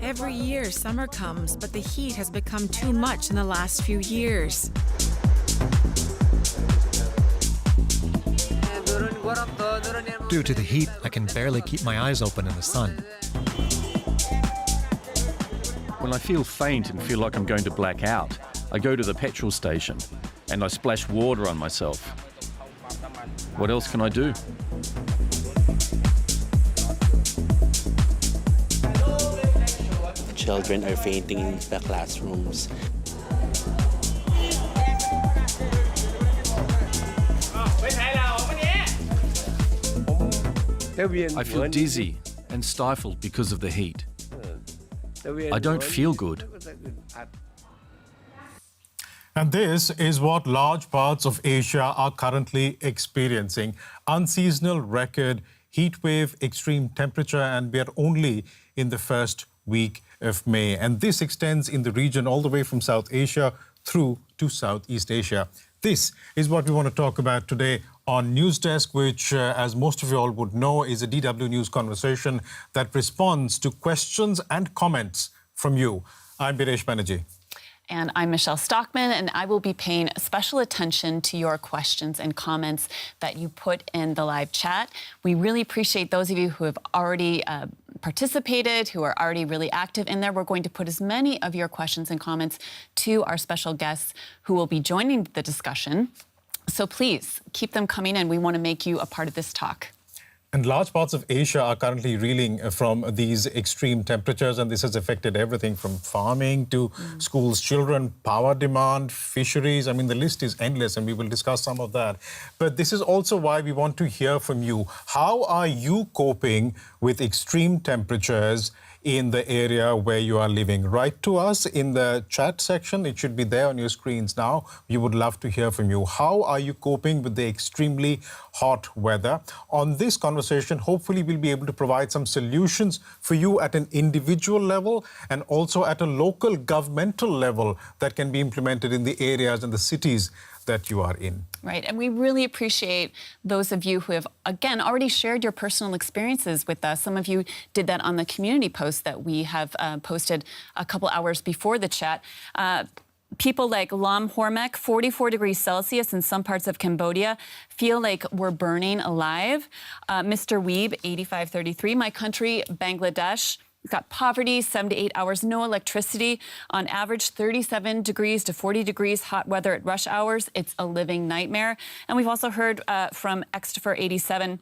Every year, summer comes, but the heat has become too much in the last few years. Due to the heat, I can barely keep my eyes open in the sun. When I feel faint and feel like I'm going to black out, I go to the petrol station and I splash water on myself. What else can I do? Children are fainting in the classrooms. I feel dizzy and stifled because of the heat. I don't feel good. And this is what large parts of Asia are currently experiencing. Unseasonal record, heat wave, extreme temperature, and we are only in the first week of May. And this extends in the region all the way from South Asia through to Southeast Asia. This is what we want to talk about today on News Desk, which, as most of you all would know, is a DW News conversation that responds to questions and comments from you. I'm Biresh Banerjee. And I'm Michelle Stockman, and I will be paying special attention to your questions and comments that you put in the live chat. We really appreciate those of you who have already participated, who are already really active in there. We're going to put as many of your questions and comments to our special guests who will be joining the discussion. So please keep them coming in. We want to make you a part of this talk. And large parts of Asia are currently reeling from these extreme temperatures, and this has affected everything from farming to schools, children, power demand, fisheries. I mean, the list is endless, and we will discuss some of that. But this is also why we want to hear from you. How are you coping with extreme temperatures in the area where you are living? Write to us in the chat section. It should be there on your screens now. We would love to hear from you. How are you coping with the extremely hot weather? On this conversation, hopefully we'll be able to provide some solutions for you at an individual level and also at a local governmental level that can be implemented in the areas and the cities that you are in. Right, and we really appreciate those of you who have, again, already shared your personal experiences with us. Some of you did that on the community post that we have posted a couple hours before the chat. People like Lam Hormek, 44 degrees Celsius in some parts of Cambodia, feel like we're burning alive. Mr. Weeb, 8533, my country, Bangladesh, we've got poverty, 7 to 8 hours, no electricity. On average, 37 degrees to 40 degrees, hot weather at rush hours. It's a living nightmare. And we've also heard from Xtifer 87,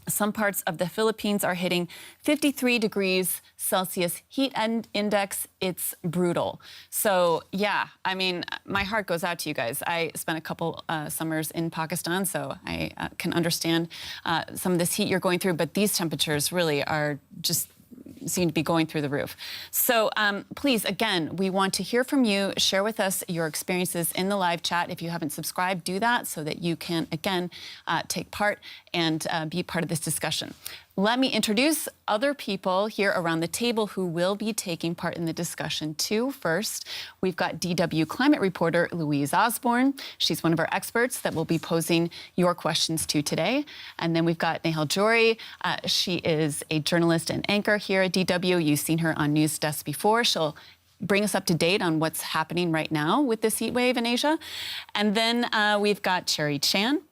some parts of the Philippines are hitting 53 degrees Celsius heat index. It's brutal. So, yeah, I mean, my heart goes out to you guys. I spent a couple summers in Pakistan, so I can understand some of this heat you're going through, but these temperatures really are just seem to be going through the roof. So please, again, we want to hear from you. Share with us your experiences in the live chat. If you haven't subscribed, do that so that you can, again, take part and be part of this discussion. Let me introduce other people here around the table who will be taking part in the discussion too. First, we've got DW climate reporter Louise Osborne. She's one of our experts that will be posing your questions to today. And then we've got Nehal Jory. She is a journalist and anchor here at DW. You've seen her on News Desk before. She'll bring us up to date on what's happening right now with this heat wave in Asia. And then we've got Cherry Chan.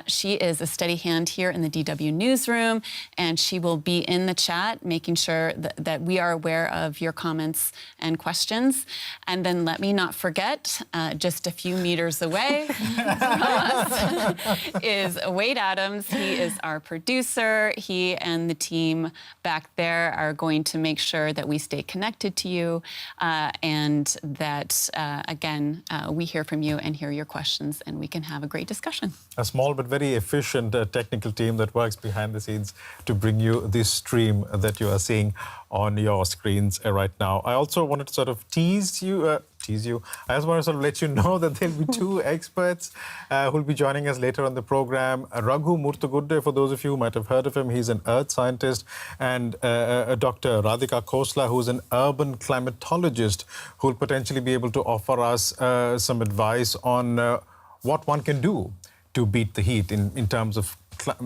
She is a steady hand here in the DW newsroom, and she will be in the chat, making sure that we are aware of your comments and questions. And then let me not forget, just a few meters away from us is Wade Adams. He is our producer. He and the team back there are going to make sure that we stay connected to you and that, again, we hear from you and hear your questions, and we can have a great discussion. A small but very efficient technical team that works behind the scenes to bring you this stream that you are seeing on your screens right now. I also wanted to sort of tease you. I just want to sort of let you know that there'll be two experts who'll be joining us later on the program. Raghu Murtugudde, for those of you who might have heard of him, he's an earth scientist, and Dr. Radhika Khosla, who's an urban climatologist, who'll potentially be able to offer us some advice on what one can do to beat the heat in terms of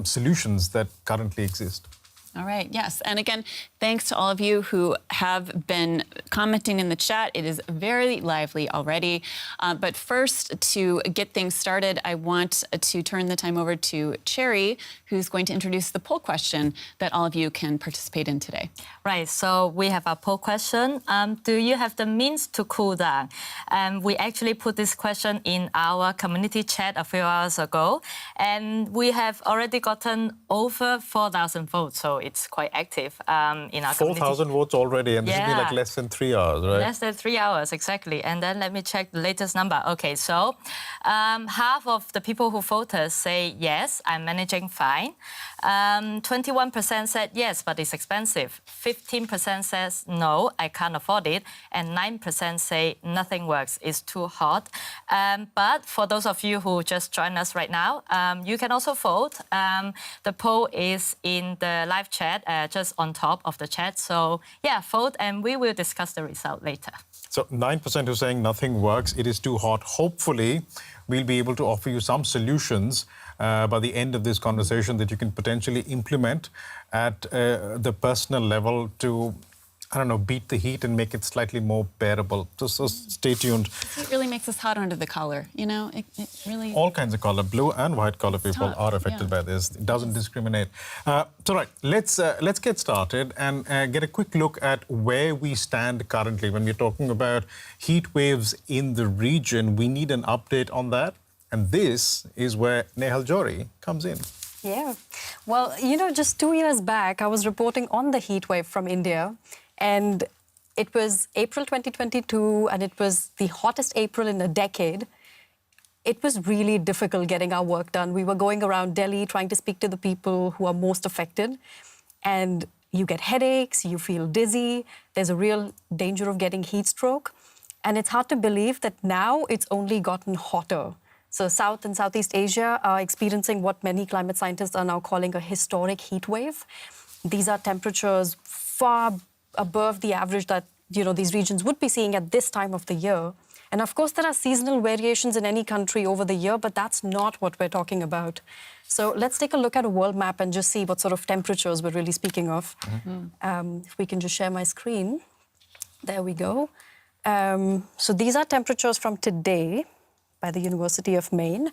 solutions that currently exist. All right, yes. And again, thanks to all of you who have been commenting in the chat. It is very lively already. But first, to get things started, I want to turn the time over to Cherry, who's going to introduce the poll question that all of you can participate in today. Right, so we have a poll question. Do you have the means to cool down? We actually put this question in our community chat a few hours ago, and we have already gotten over 4,000 votes, so it's quite active in our community. 4,000 votes already, and this has been like Yeah. less than 3 hours, right? Less than 3 hours, exactly. And then let me check the latest number. Okay, so half of the people who voted say, yes, I'm managing fine. 21% said yes, but it's expensive. 15% says no, I can't afford it. And 9% say nothing works, it's too hot. But for those of you who just joined us right now, you can also vote. The poll is in the live chat, just on top of the chat. So yeah, vote and we will discuss the result later. So 9% who are saying nothing works, it is too hot. Hopefully, we'll be able to offer you some solutions by the end of this conversation that you can potentially implement at the personal level to, I don't know, beat the heat and make it slightly more bearable. So stay tuned. It really makes us hot under the collar, you know? It really... All kinds of color, blue and white collar people hot, are affected yeah. by this. It doesn't discriminate. So right, let's get started and get a quick look at where we stand currently. When we're talking about heat waves in the region, we need an update on that. And this is where Nehal Johri comes in. Yeah. Well, you know, just 2 years back, I was reporting on the heat wave from India. And it was April 2022, and it was the hottest April in a decade. It was really difficult getting our work done. We were going around Delhi trying to speak to the people who are most affected. And you get headaches, you feel dizzy. There's a real danger of getting heat stroke. And it's hard to believe that now it's only gotten hotter. So South and Southeast Asia are experiencing what many climate scientists are now calling a historic heat wave. These are temperatures far above the average that, you know, these regions would be seeing at this time of the year. And of course, there are seasonal variations in any country over the year, but that's not what we're talking about. So let's take a look at a world map and just see what sort of temperatures we're really speaking of. If we can just share my screen. There we go. So these are temperatures from today by the University of Maine.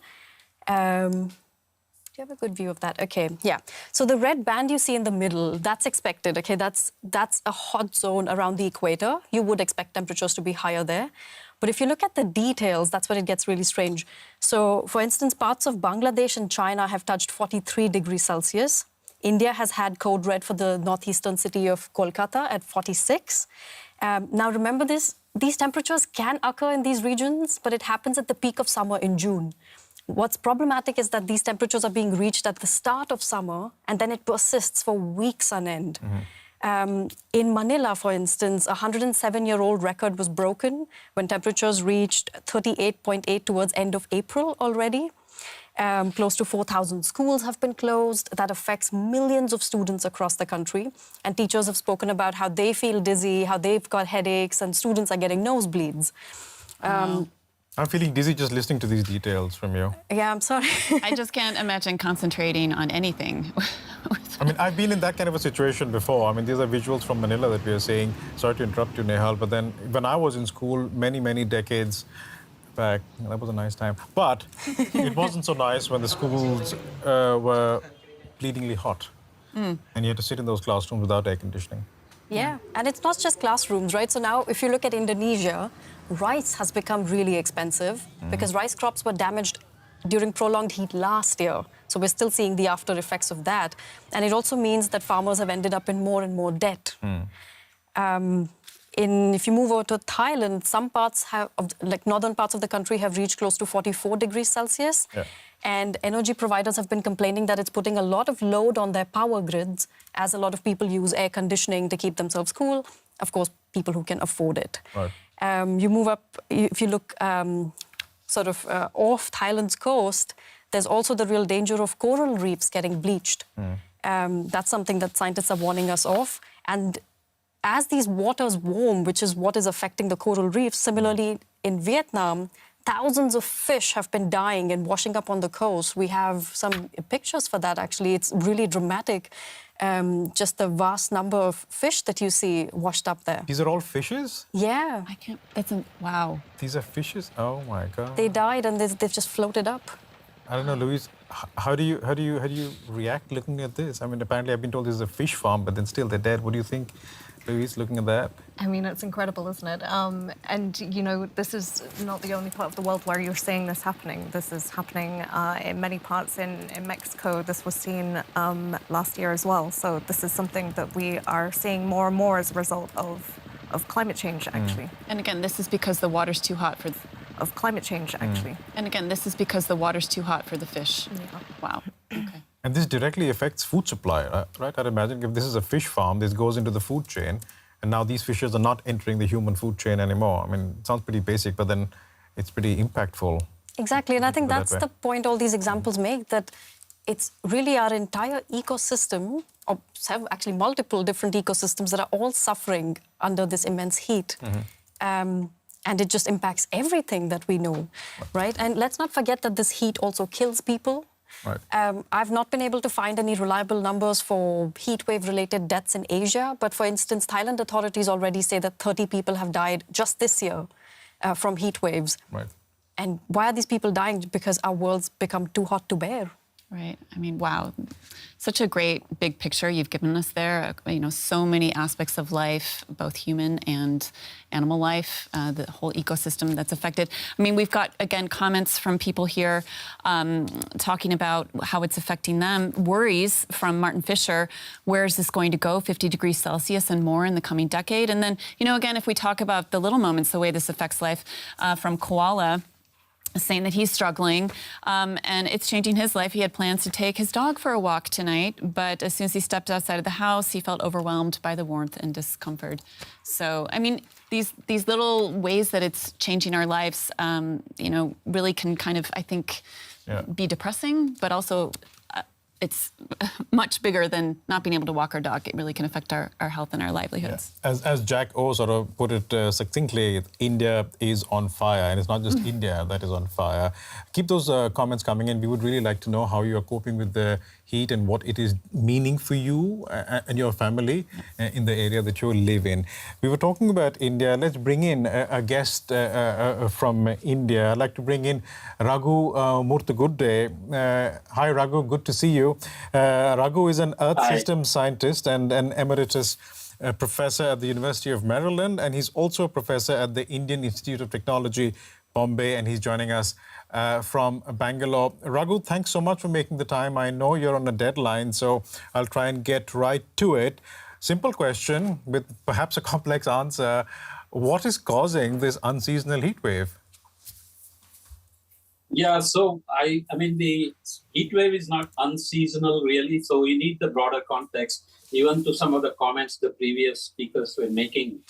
Do you have a good view of that? Okay, yeah. So the red band you see in the middle, that's expected, okay? That's a hot zone around the equator. You would expect temperatures to be higher there. But if you look at the details, that's when it gets really strange. So, for instance, parts of Bangladesh and China have touched 43 degrees Celsius. India has had code red for the northeastern city of Kolkata at 46. Now, remember this, these temperatures can occur in these regions, but it happens at the peak of summer in June. What's problematic is that these temperatures are being reached at the start of summer, and then it persists for weeks on end. In Manila, for instance, a 107-year-old record was broken when temperatures reached 38.8 towards end of April already. Close to 4,000 schools have been closed. That affects millions of students across the country. And teachers have spoken about how they feel dizzy, how they've got headaches, and students are getting nosebleeds. I'm feeling dizzy just listening to these details from you. Yeah, I'm sorry. I just can't imagine concentrating on anything. I mean, I've been in that kind of a situation before. I mean, these are visuals from Manila that we are seeing. Sorry to interrupt you, Nehal, but then when I was in school many decades back, that was a nice time. But it wasn't so nice when the schools were bleedingly hot. And you had to sit in those classrooms without air conditioning. Yeah, and it's not just classrooms, right? So now, if you look at Indonesia, rice has become really expensive because rice crops were damaged during prolonged heat last year. So we're still seeing the after effects of that. And it also means that farmers have ended up in more and more debt. If you move over to Thailand, some parts like northern parts of the country have reached close to 44 degrees Celsius. Yeah. And energy providers have been complaining that it's putting a lot of load on their power grids as a lot of people use air conditioning to keep themselves cool. Of course, people who can afford it. Right. You move up, if you look off Thailand's coast, there's also the real danger of coral reefs getting bleached. That's something that scientists are warning us of. And as these waters warm, which is what is affecting the coral reefs, similarly in Vietnam, thousands of fish have been dying and washing up on the coast. We have some pictures for that, actually. It's really dramatic. just the vast number of fish that you see washed up there. These are all fishes? Yeah. I can't. That's a wow. These are fishes? Oh my God. They died and they've just floated up. I don't know, Louise. How do you react looking at this? I mean, apparently I've been told this is a fish farm, but then still they're dead. What do you think, Louise, looking at that? I mean, it's incredible, isn't it? And, you know, this is not the only part of the world where you're seeing this happening. This is happening in many parts in Mexico. This was seen last year as well. So this is something that we are seeing more and more as a result of climate change, actually. And again, this is because the water's too hot for... Of climate change, actually. And again, this is because the water's too hot for the fish. Yeah. Wow. Okay. And this directly affects food supply, right? I'd imagine if this is a fish farm, this goes into the food chain, and now these fishes are not entering the human food chain anymore. I mean, it sounds pretty basic, but then it's pretty impactful. Exactly, and I think that's that way. the point all these examples make, that it's really our entire ecosystem, or actually multiple different ecosystems that are all suffering under this immense heat. And it just impacts everything that we know, right? And let's not forget that this heat also kills people. Right. I've not been able to find any reliable numbers for heatwave-related deaths in Asia, but for instance, Thailand authorities already say that 30 people have died just this year from heat waves. Right. And why are these people dying? Because our world's become too hot to bear. Right. I mean, wow. Such a great big picture you've given us there. You know, so many aspects of life, both human and animal life, the whole ecosystem that's affected. I mean, we've got, again, comments from people here talking about how it's affecting them. Worries from Martin Fisher, where is this going to go, 50 degrees Celsius and more in the coming decade? And then, you know, again, if we talk about the little moments, the way this affects life, from Koala, saying that he's struggling and it's changing his life. He had plans to take his dog for a walk tonight, but as soon as he stepped outside of the house, he felt overwhelmed by the warmth and discomfort. So, I mean, these little ways that it's changing our lives, you know, really can kind of, I think, be depressing, but also it's much bigger than not being able to walk our dog. It really can affect our health and our livelihoods. Yeah. As Jack O sort of put it succinctly, India is on fire, and it's not just India that is on fire. Keep those comments coming in. We would really like to know how you are coping with the heat and what it is meaning for you and your family in the area that you live in. We were talking about India. Let's bring in a guest from India. I'd like to bring in Raghu Murtagudde. Hi, Raghu. Good to see you. Raghu is an Earth Systems scientist and an emeritus professor at the University of Maryland, and he's also a professor at the Indian Institute of Technology, Bombay, and he's joining us from Bangalore. Raghu, thanks so much for making the time. I know you're on a deadline, so I'll try and get right to it. Simple question with perhaps a complex answer. What is causing this unseasonal heat wave? Yeah, so I mean, the heat wave is not unseasonal really, so we need the broader context. Even to some of the comments the previous speakers were making,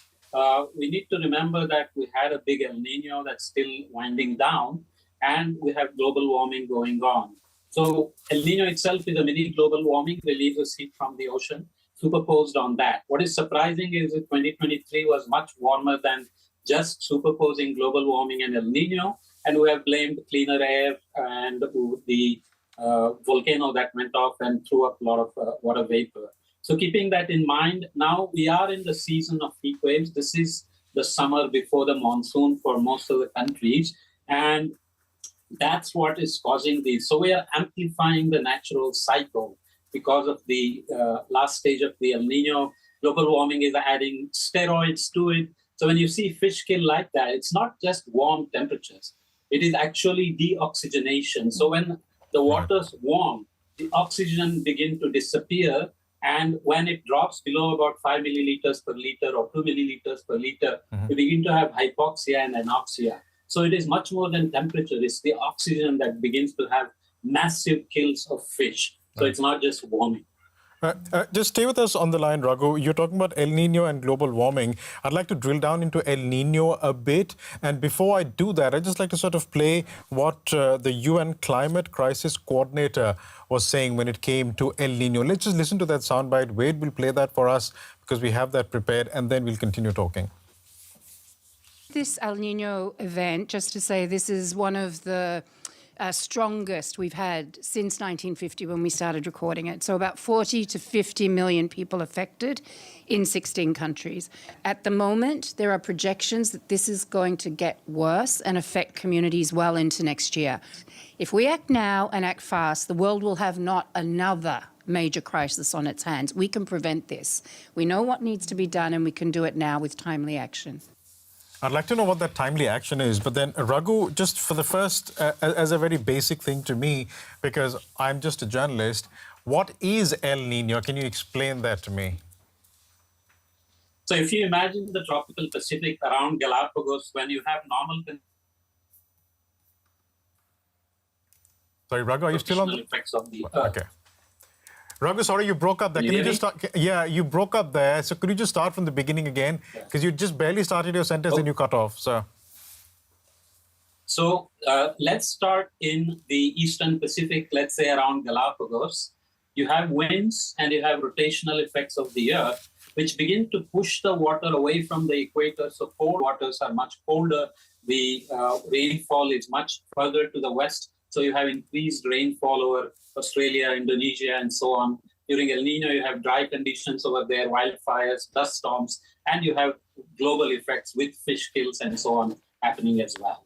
we need to remember that we had a big El Nino that's still winding down, and we have global warming going on. So El Nino itself is a mini global warming, releases heat from the ocean, superposed on that. What is surprising is that 2023 was much warmer than just superposing global warming and El Nino. And we have blamed cleaner air and the volcano that went off and threw up a lot of water vapor. So keeping that in mind, now we are in the season of heat waves. This is the summer before the monsoon for most of the countries. And that's what is causing these. So we are amplifying the natural cycle because of the last stage of the El Nino. Global warming is adding steroids to it. So when you see fish kill like that, it's not just warm temperatures. It is actually deoxygenation. So when the water's warm, the oxygen begins to disappear. And when it drops below about 5 milliliters per liter or 2 milliliters per liter, you begin to have hypoxia and anoxia. So it is much more than temperature. It's the oxygen that begins to have massive kills of fish. So it's not just warming. Just stay with us on the line, Raghu. You're talking about El Nino and global warming. I'd like to drill down into El Nino a bit. And before I do that, I'd just like to sort of play what the UN Climate Crisis Coordinator was saying when it came to El Nino. Let's just listen to that soundbite. Wade will play that for us because we have that prepared, and then we'll continue talking. This El Nino event, just to say, this is one of the strongest we've had since 1950 when we started recording it. So about 40 to 50 million people affected in 16 countries. At the moment, there are projections that this is going to get worse and affect communities well into next year. If we act now and act fast, the world will have not another major crisis on its hands. We can prevent this. We know what needs to be done, and we can do it now with timely action. I'd like to know what that timely action is, but then Raghu, just for the first, as a very basic thing to me, because I'm just a journalist, what is El Nino? Can you explain that to me? So if you imagine the tropical Pacific around Galapagos, when you have normal... Sorry, Raghu, are you still on the... effects of the Earth. Okay. Raghu, sorry, you broke up there. Can you just start? Yeah, you broke up there. So could you just start from the beginning again? Because you just barely started your sentence and you cut off. So let's start in the Eastern Pacific, let's say around Galapagos. You have winds and you have rotational effects of the Earth, which begin to push the water away from the equator. So cold waters are much colder. The rainfall is much further to the west. So you have increased rainfall over Australia, Indonesia, and so on. During El Nino, you have dry conditions over there, wildfires, dust storms, and you have global effects with fish kills and so on happening as well.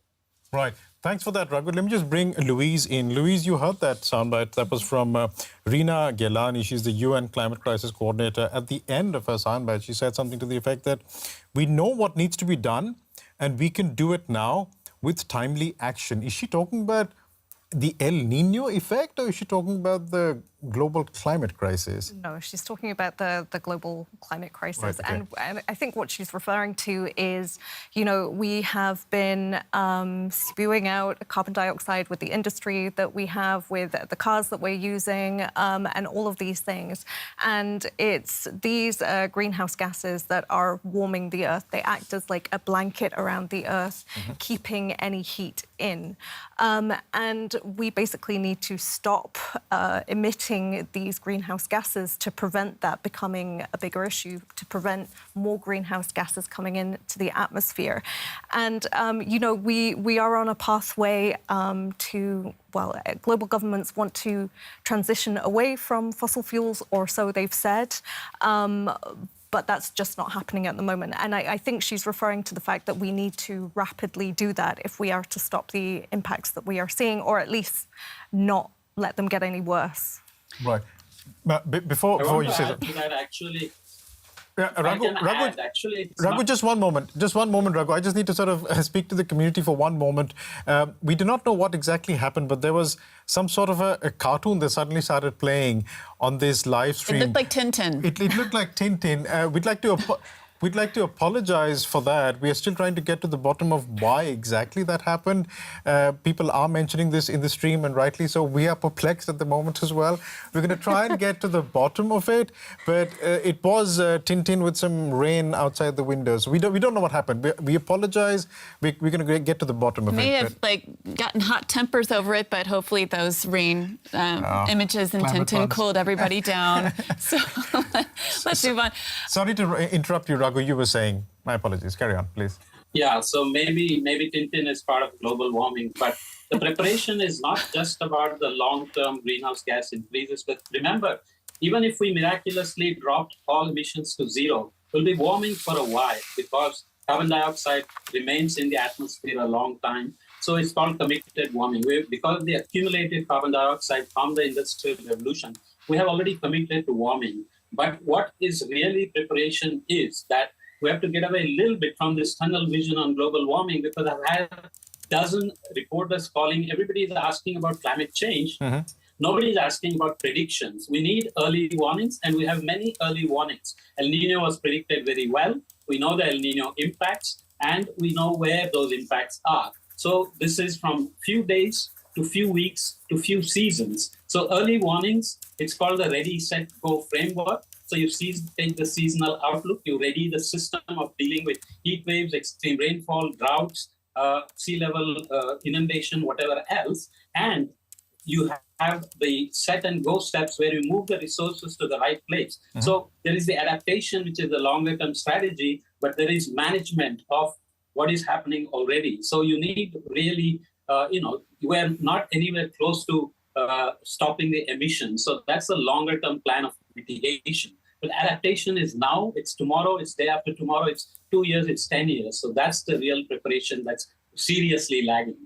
Right. Thanks for that, Raghu. Let me just bring Louise in. Louise, you heard that soundbite. That was from Rina Gelani. She's the UN Climate Crisis Coordinator. At the end of her soundbite, she said something to the effect that we know what needs to be done and we can do it now with timely action. Is she talking about the El Nino effect, or is she talking about the global climate crisis? No, she's talking about the global climate crisis. Right, okay. And I think what she's referring to is, you know, we have been spewing out carbon dioxide with the industry that we have, with the cars that we're using, and all of these things. And it's these greenhouse gases that are warming the Earth. They act as like a blanket around the Earth, keeping any heat in. And we basically need to stop emitting these greenhouse gases to prevent that becoming a bigger issue, to prevent more greenhouse gases coming into the atmosphere. And, you know, we are on a pathway to, well, global governments want to transition away from fossil fuels, or so they've said. But that's just not happening at the moment. And I think she's referring to the fact that we need to rapidly do that if we are to stop the impacts that we are seeing, or at least not let them get any worse. Right. But before you say that... that actually... Yeah, Raghu, just one moment, Raghu. I just need to sort of speak to the community for one moment. We do not know what exactly happened, but there was some sort of a cartoon that suddenly started playing on this live stream. It looked like Tintin. It looked like Tintin. We'd like to apologize for that. We are still trying to get to the bottom of why exactly that happened. People are mentioning this in the stream, and rightly so. We are perplexed at the moment as well. We're going to try and get to the bottom of it, but it was Tintin with some rain outside the windows. We don't know what happened. We apologize. We're going to get to the bottom of it. May have gotten hot tempers over it, but hopefully those rain images in Tintin cooled everybody down. So let's move on. Sorry to interrupt you, Raghu. You were saying, my apologies. Carry on, please. Yeah, so maybe Tintin is part of global warming, but the preparation is not just about the long-term greenhouse gas increases. But remember, even if we miraculously dropped all emissions to zero, we'll be warming for a while because carbon dioxide remains in the atmosphere a long time. So it's called committed warming. Because of the accumulated carbon dioxide from the Industrial Revolution, we have already committed to warming. But what is really preparation is that we have to get away a little bit from this tunnel vision on global warming, because I've had a dozen reporters calling. Everybody is asking about climate change. Nobody is asking about predictions. We need early warnings, and we have many early warnings. El Nino was predicted very well. We know the El Nino impacts, and we know where those impacts are. So this is from few days to few weeks to few seasons. So early warnings, it's called the Ready, Set, Go framework. So you take the seasonal outlook, you ready the system of dealing with heat waves, extreme rainfall, droughts, sea level inundation, whatever else. And you have the set and go steps where you move the resources to the right place. So there is the adaptation, which is the longer term strategy, but there is management of what is happening already. So you need really we're not anywhere close to stopping the emissions. So that's a longer term plan of mitigation. But adaptation is now, it's tomorrow, it's day after tomorrow, it's 2 years, it's 10 years. So that's the real preparation that's seriously lagging.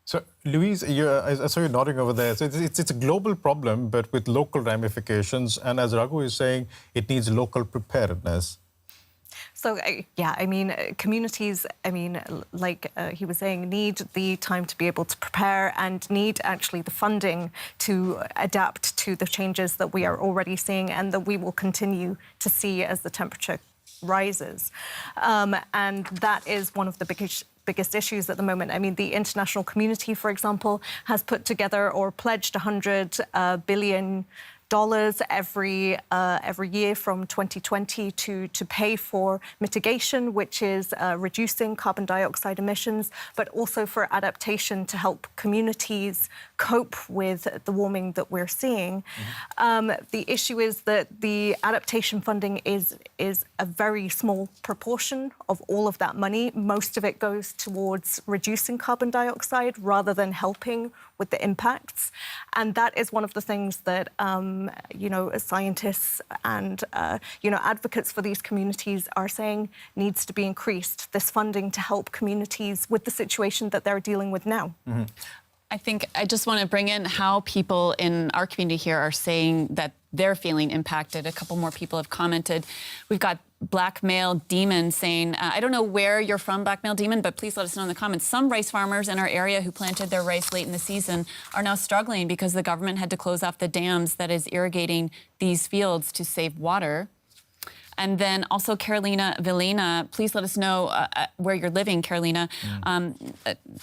So, Louise, I saw you nodding over there. So it's a global problem, but with local ramifications. And as Raghu is saying, it needs local preparedness. So, yeah, I mean, communities, I mean, like he was saying, need the time to be able to prepare and need actually the funding to adapt to the changes that we are already seeing and that we will continue to see as the temperature rises. And that is one of the biggest issues at the moment. I mean, the international community, for example, has put together or pledged $100 billion every year from 2020 to pay for mitigation, which is reducing carbon dioxide emissions, but also for adaptation to help communities cope with the warming that we're seeing. The issue is that the adaptation funding is a very small proportion of all of that money. Most of it goes towards reducing carbon dioxide rather than helping with the impacts. And that is one of the things that, scientists and, advocates for these communities are saying needs to be increased, this funding to help communities with the situation that they're dealing with now. Mm-hmm. I think I just want to bring in how people in our community here are saying that they're feeling impacted. A couple more people have commented. We've got Black Male Demon saying, I don't know where you're from, Black Male Demon, but please let us know in the comments. Some rice farmers in our area who planted their rice late in the season are now struggling because the government had to close off the dams that is irrigating these fields to save water. And then also Carolina Vilena, please let us know where you're living, Carolina,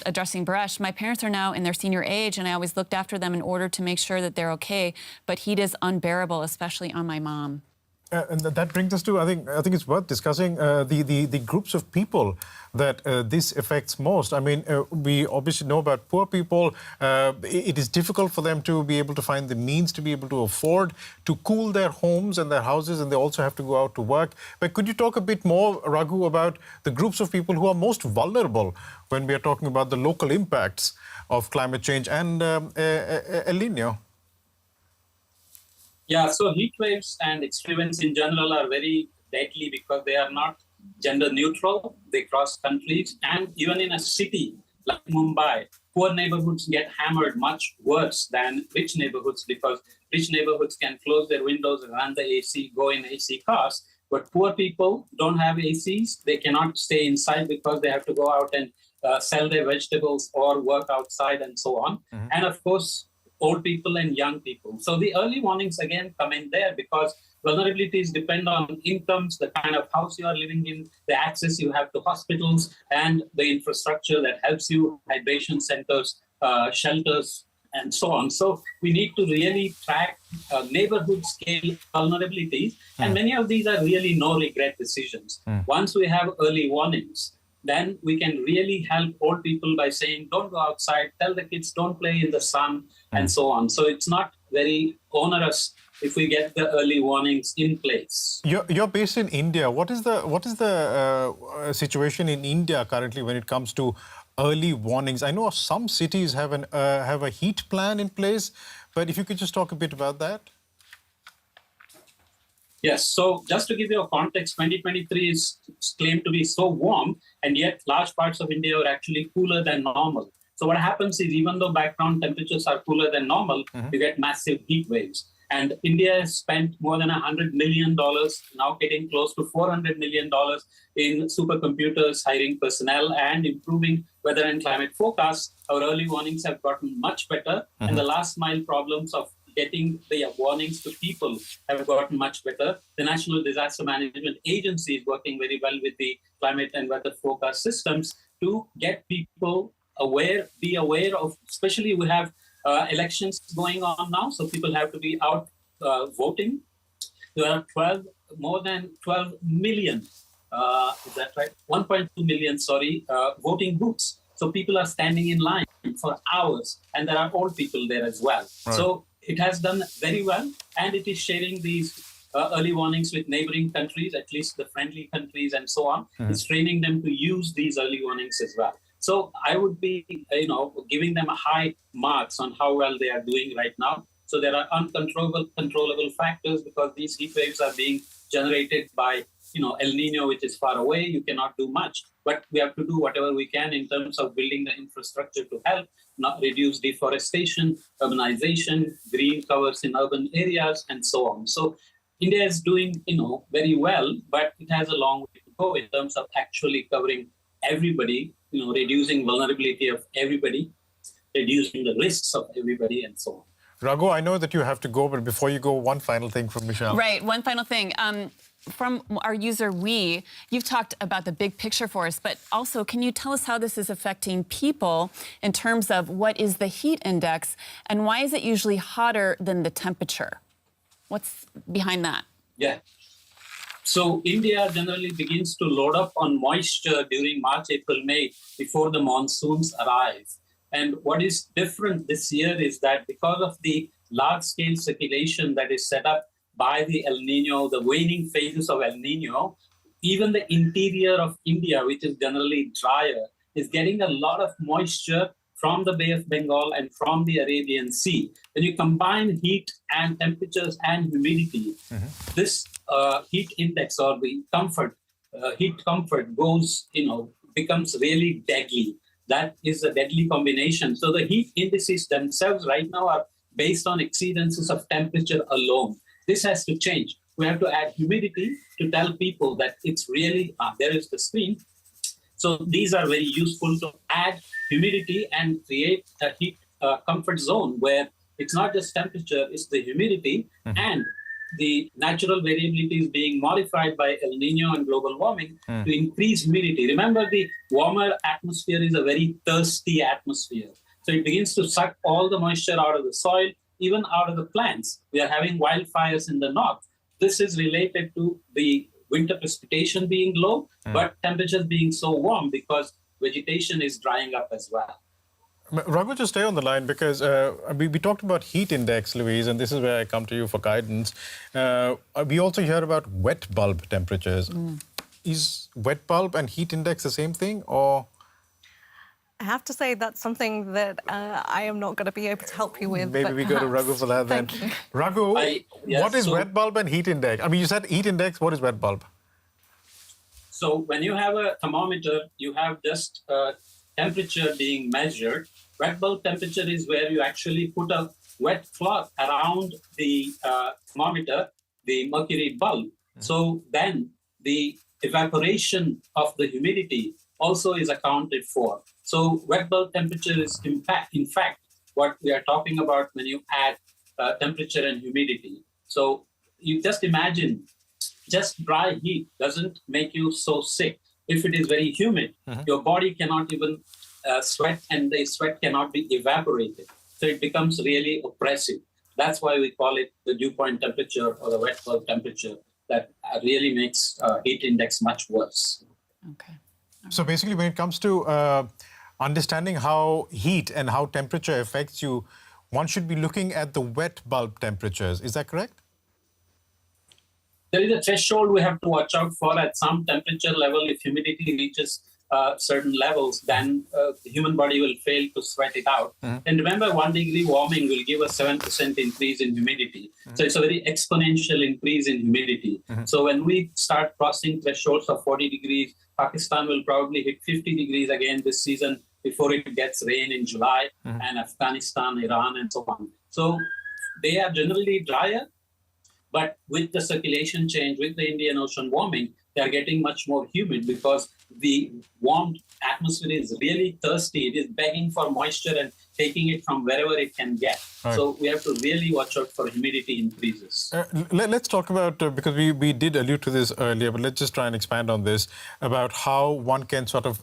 addressing Baresh. My parents are now in their senior age, and I always looked after them in order to make sure that they're okay. But heat is unbearable, especially on my mom. And that brings us to, I think it's worth discussing the groups of people that this affects most. I mean, we obviously know about poor people. It is difficult for them to be able to find the means to be able to afford to cool their homes and their houses, and they also have to go out to work. But could you talk a bit more, Raghu, about the groups of people who are most vulnerable when we are talking about the local impacts of climate change and El Nino? Yeah, so heat waves and extreme events in general are very deadly because they are not gender neutral. They cross countries, and even in a city like Mumbai, poor neighborhoods get hammered much worse than rich neighborhoods because rich neighborhoods can close their windows and run the AC, go in AC cars. But poor people don't have ACs. They cannot stay inside because they have to go out and sell their vegetables or work outside and so on. Mm-hmm. And of course, old people and young people. So the early warnings again come in there because vulnerabilities depend on incomes, the kind of house you are living in, the access you have to hospitals, and the infrastructure that helps you, hydration centers, shelters, and so on. So we need to really track neighborhood scale vulnerabilities. And many of these are really no regret decisions. Once we have early warnings, then we can really help old people by saying, don't go outside, tell the kids, don't play in the sun, and so on. So it's not very onerous if we get the early warnings in place. You're based in India. What is the situation in India currently when it comes to early warnings? I know some cities have a heat plan in place, but if you could just talk a bit about that. Yes, so just to give you a context, 2023 is claimed to be so warm, and yet large parts of India are actually cooler than normal. So what happens is even though background temperatures are cooler than normal, you get massive heat waves. And India has spent more than $100 million, now getting close to $400 million in supercomputers, hiring personnel, and improving weather and climate forecasts. Our early warnings have gotten much better, and the last mile problems of getting the warnings to people have gotten much better. The National Disaster Management Agency is working very well with the climate and weather forecast systems to get people aware, be aware of, especially we have elections going on now, so people have to be out voting. There are more than 12 million, is that right? 1.2 million, voting booths. So people are standing in line for hours, and there are old people there as well. Right. So it has done very well, and it is sharing these early warnings with neighboring countries, at least the friendly countries and so on. It's training them to use these early warnings as well. So I would be, giving them high marks on how well they are doing right now. So there are controllable factors because these heat waves are being generated by, El Nino, which is far away. You cannot do much, but we have to do whatever we can in terms of building the infrastructure to help not reduce deforestation, urbanization, green covers in urban areas, and so on. So India is doing, very well, but it has a long way to go in terms of actually covering everybody, reducing vulnerability of everybody, reducing the risks of everybody, and so on. Raghu, I know that you have to go, but before you go, one final thing from Michelle. Right, one final thing. From our user, you've talked about the big picture for us, but also can you tell us how this is affecting people in terms of what is the heat index and why is it usually hotter than the temperature? What's behind that? Yeah. So India generally begins to load up on moisture during March, April, May before the monsoons arrive. And what is different this year is that because of the large-scale circulation that is set up by the El Nino, the waning phases of El Nino, even the interior of India, which is generally drier, is getting a lot of moisture from the Bay of Bengal and from the Arabian Sea. When you combine heat and temperatures and humidity, this heat index or the heat comfort goes, becomes really deadly. That is a deadly combination. So the heat indices themselves right now are based on exceedances of temperature alone. This has to change. We have to add humidity to tell people that it's really, there is the screen. So these are very useful to add humidity and create a heat comfort zone where it's not just temperature, it's the humidity and the natural variability is being modified by El Nino and global warming to increase humidity. Remember, the warmer atmosphere is a very thirsty atmosphere. So it begins to suck all the moisture out of the soil, even out of the plants. We are having wildfires in the north. This is related to the winter precipitation being low, but temperatures being so warm because vegetation is drying up as well. Raghu, just stay on the line because we talked about heat index, Louise, and this is where I come to you for guidance. We also hear about wet bulb temperatures. Is wet bulb and heat index the same thing, or...? I have to say that's something that I am not going to be able to help you with. Maybe we go to Raghu for that then. Raghu, what is wet bulb and heat index? I mean, you said heat index. What is wet bulb? So when you have a thermometer, you have just temperature being measured. Wet bulb temperature is where you actually put a wet cloth around the thermometer, the mercury bulb. So then the evaporation of the humidity also is accounted for. So wet bulb temperature is in fact what we are talking about when you add temperature and humidity. So you just imagine, just dry heat doesn't make you so sick. If it is very humid, your body cannot even sweat and the sweat cannot be evaporated. So it becomes really oppressive. That's why we call it the dew point temperature or the wet bulb temperature that really makes heat index much worse. Okay. So basically, when it comes to understanding how heat and how temperature affects you, one should be looking at the wet bulb temperatures. Is that correct? There is a threshold we have to watch out for at some temperature level. If humidity reaches certain levels, then the human body will fail to sweat it out. And remember, 1 degree warming will give a 7% increase in humidity. So it's a very exponential increase in humidity. So when we start crossing thresholds of 40 degrees, Pakistan will probably hit 50 degrees again this season before it gets rain in July, and Afghanistan, Iran, and so on. So they are generally drier, but with the circulation change, with the Indian Ocean warming, they are getting much more humid because the warm atmosphere is really thirsty. It is begging for moisture and taking it from wherever it can get. Right. So we have to really watch out for humidity increases. Let's talk about, because we did allude to this earlier, but let's just try and expand on this, about how one can sort of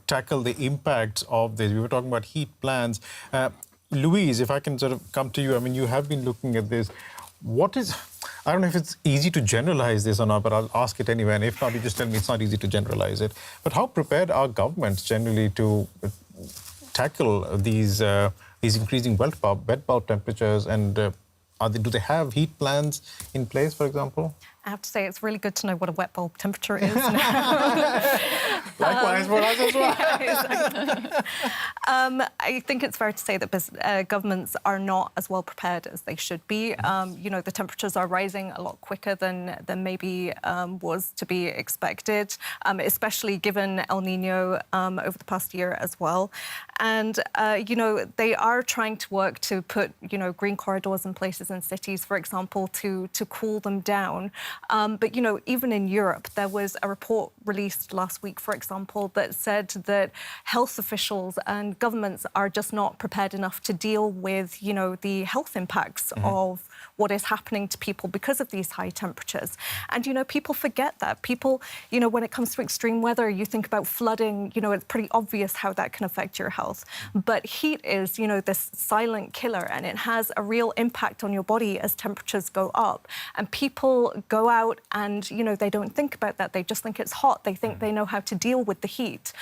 tackle the impacts of this. We were talking about heat plans. Louise, if I can sort of come to you, I mean, you have been looking at this. What is, I don't know if it's easy to generalize this or not, but I'll ask it anyway. And if not, you just tell me it's not easy to generalize it. But how prepared are governments generally to tackle these increasing wet bulb temperatures? And do they have heat plans in place, for example? I have to say, it's really good to know what a wet bulb temperature is. Likewise for us as well. I think it's fair to say that governments are not as well prepared as they should be. You know, the temperatures are rising a lot quicker than maybe was to be expected, especially given El Nino over the past year as well. And, you know, they are trying to work to put, you know, green corridors in places in cities, for example, to cool them down. But, you know, even in Europe, there was a report released last week, for example, that said that health officials and governments are just not prepared enough to deal with, you know, the health impacts of what is happening to people because of these high temperatures. And, you know, people forget that. People, you know, when it comes to extreme weather, you think about flooding, you know, it's pretty obvious how that can affect your health. But heat is, you know, this silent killer, and it has a real impact on your body as temperatures go up. And people go out and, you know, they don't think about that. They just think it's hot. They think they know how to deal with the heat.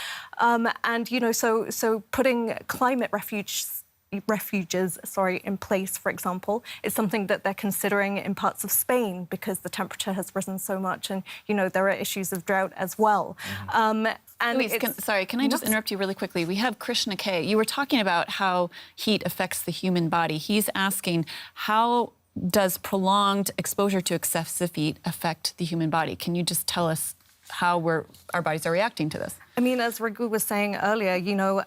And, you know, so putting climate refuges in place, for example, is something that they're considering in parts of Spain because the temperature has risen so much, and you know there are issues of drought as well. And Louise, can I just interrupt you really quickly? We have Krishna K. You were talking about how heat affects the human body. He's asking, how does prolonged exposure to excessive heat affect the human body? Can you just tell us how our bodies are reacting to this? I mean, as Raghu was saying earlier, you know,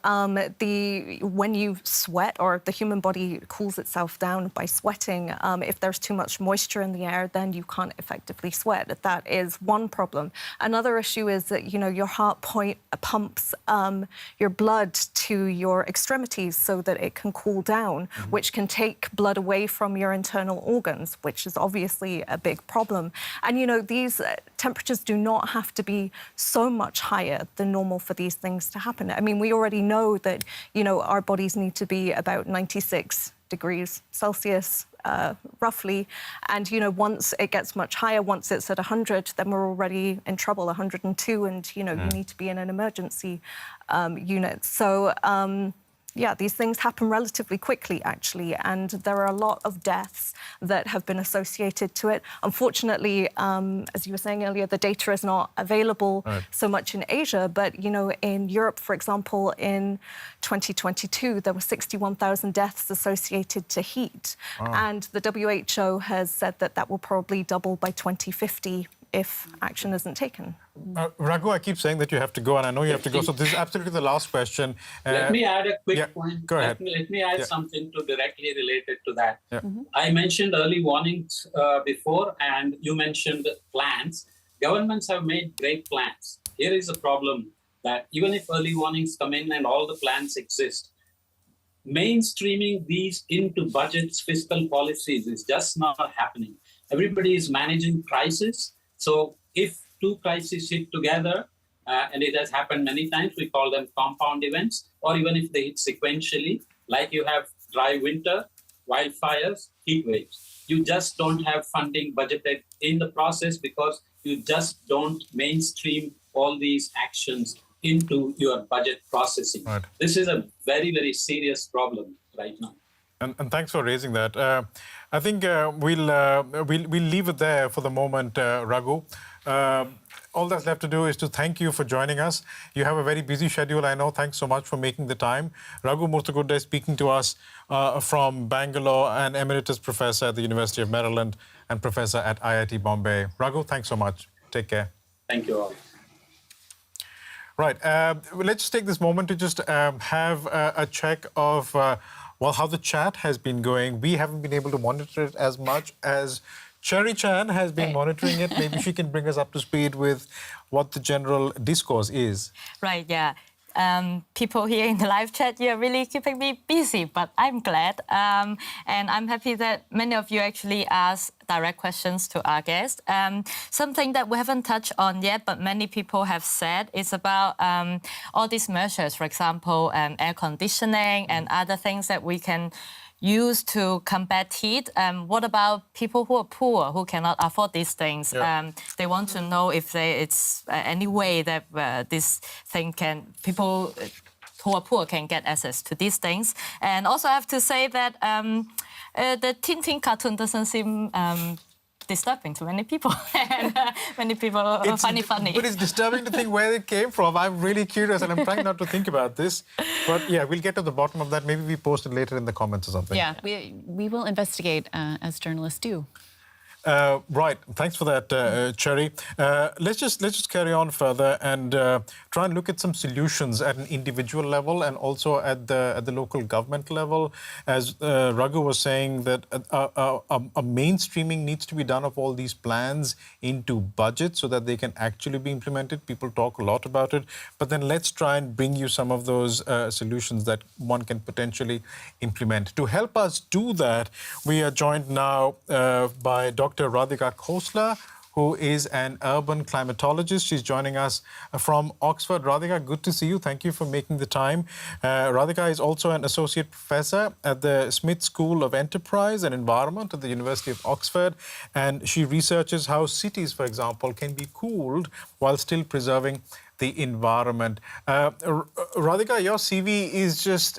when you sweat, or the human body cools itself down by sweating, if there's too much moisture in the air, then you can't effectively sweat. That is one problem. Another issue is that, you know, your heart pumps your blood to your extremities so that it can cool down, which can take blood away from your internal organs, which is obviously a big problem. And, you know, these temperatures do not have to be so much higher than normal for these things to happen. I mean, we already know that, you know, our bodies need to be about 96 degrees Celsius, roughly. And, you know, once it gets much higher, once it's at 100, then we're already in trouble, 102, and, you know, you need to be in an emergency unit. So, yeah, these things happen relatively quickly, actually, and there are a lot of deaths that have been associated to it. Unfortunately, as you were saying earlier, the data is not available so much in Asia, but, you know, in Europe, for example, in 2022, there were 61,000 deaths associated to heat. And the WHO has said that that will probably double by 2050 if action isn't taken. Raghu, I keep saying that you have to go, and I know you have to go, so this is absolutely the last question. Let me add a quick point. Go ahead. Let me add something directly related to that. I mentioned early warnings before, and you mentioned plans. Governments have made great plans. Here is a problem, that even if early warnings come in and all the plans exist, mainstreaming these into budgets, fiscal policies is just not happening. Everybody is managing crisis. So if two crises hit together, and it has happened many times, we call them compound events, or even if they hit sequentially, like you have dry winter, wildfires, heat waves. You just don't have funding budgeted in the process because you just don't mainstream all these actions into your budget processing. This is a very, very serious problem right now. And thanks for raising that. I think we'll leave it there for the moment, Raghu. All that's left to do is to thank you for joining us. You have a very busy schedule, I know. Thanks so much for making the time. Raghu Murthaguda speaking to us from Bangalore, an emeritus professor at the University of Maryland and professor at IIT Bombay. Raghu, thanks so much. Take care. Thank you all. Right. Let's just take this moment to just have a check of well, how the chat has been going. We haven't been able to monitor it as much as Cherry Chan has been monitoring it. Maybe she can bring us up to speed with what the general discourse is. Right, yeah. People here in the live chat, you're really keeping me busy, but I'm glad. And I'm happy that many of you actually asked direct questions to our guest. Something that we haven't touched on yet, but many people have said, is about all these measures, for example, air conditioning and other things that we can use to combat heat. What about people who are poor, who cannot afford these things? They want to know if it's any way that this thing can, people who are poor can get access to these things. And also I have to say that the Tintin cartoon doesn't seem disturbing to many people, and many people find it funny. But it's disturbing to think where it came from. I'm really curious, and I'm trying not to think about this. But yeah, we'll get to the bottom of that. Maybe we post it later in the comments or something. Yeah, we will investigate as journalists do. Right. Thanks for that, Cherry. Let's just carry on further and try and look at some solutions at an individual level and also at the local government level. As Raghu was saying, that a mainstreaming needs to be done of all these plans into budget so that they can actually be implemented. People talk a lot about it, but then let's try and bring you some of those solutions that one can potentially implement. To help us do that, we are joined now by Dr. Radhika Khosla, who is an urban climatologist. She's joining us from Oxford. Radhika, good to see you. Thank you for making the time. Radhika is also an associate professor at the Smith School of Enterprise and Environment at the University of Oxford, and she researches how cities, for example, can be cooled while still preserving the environment. Radhika, your CV is just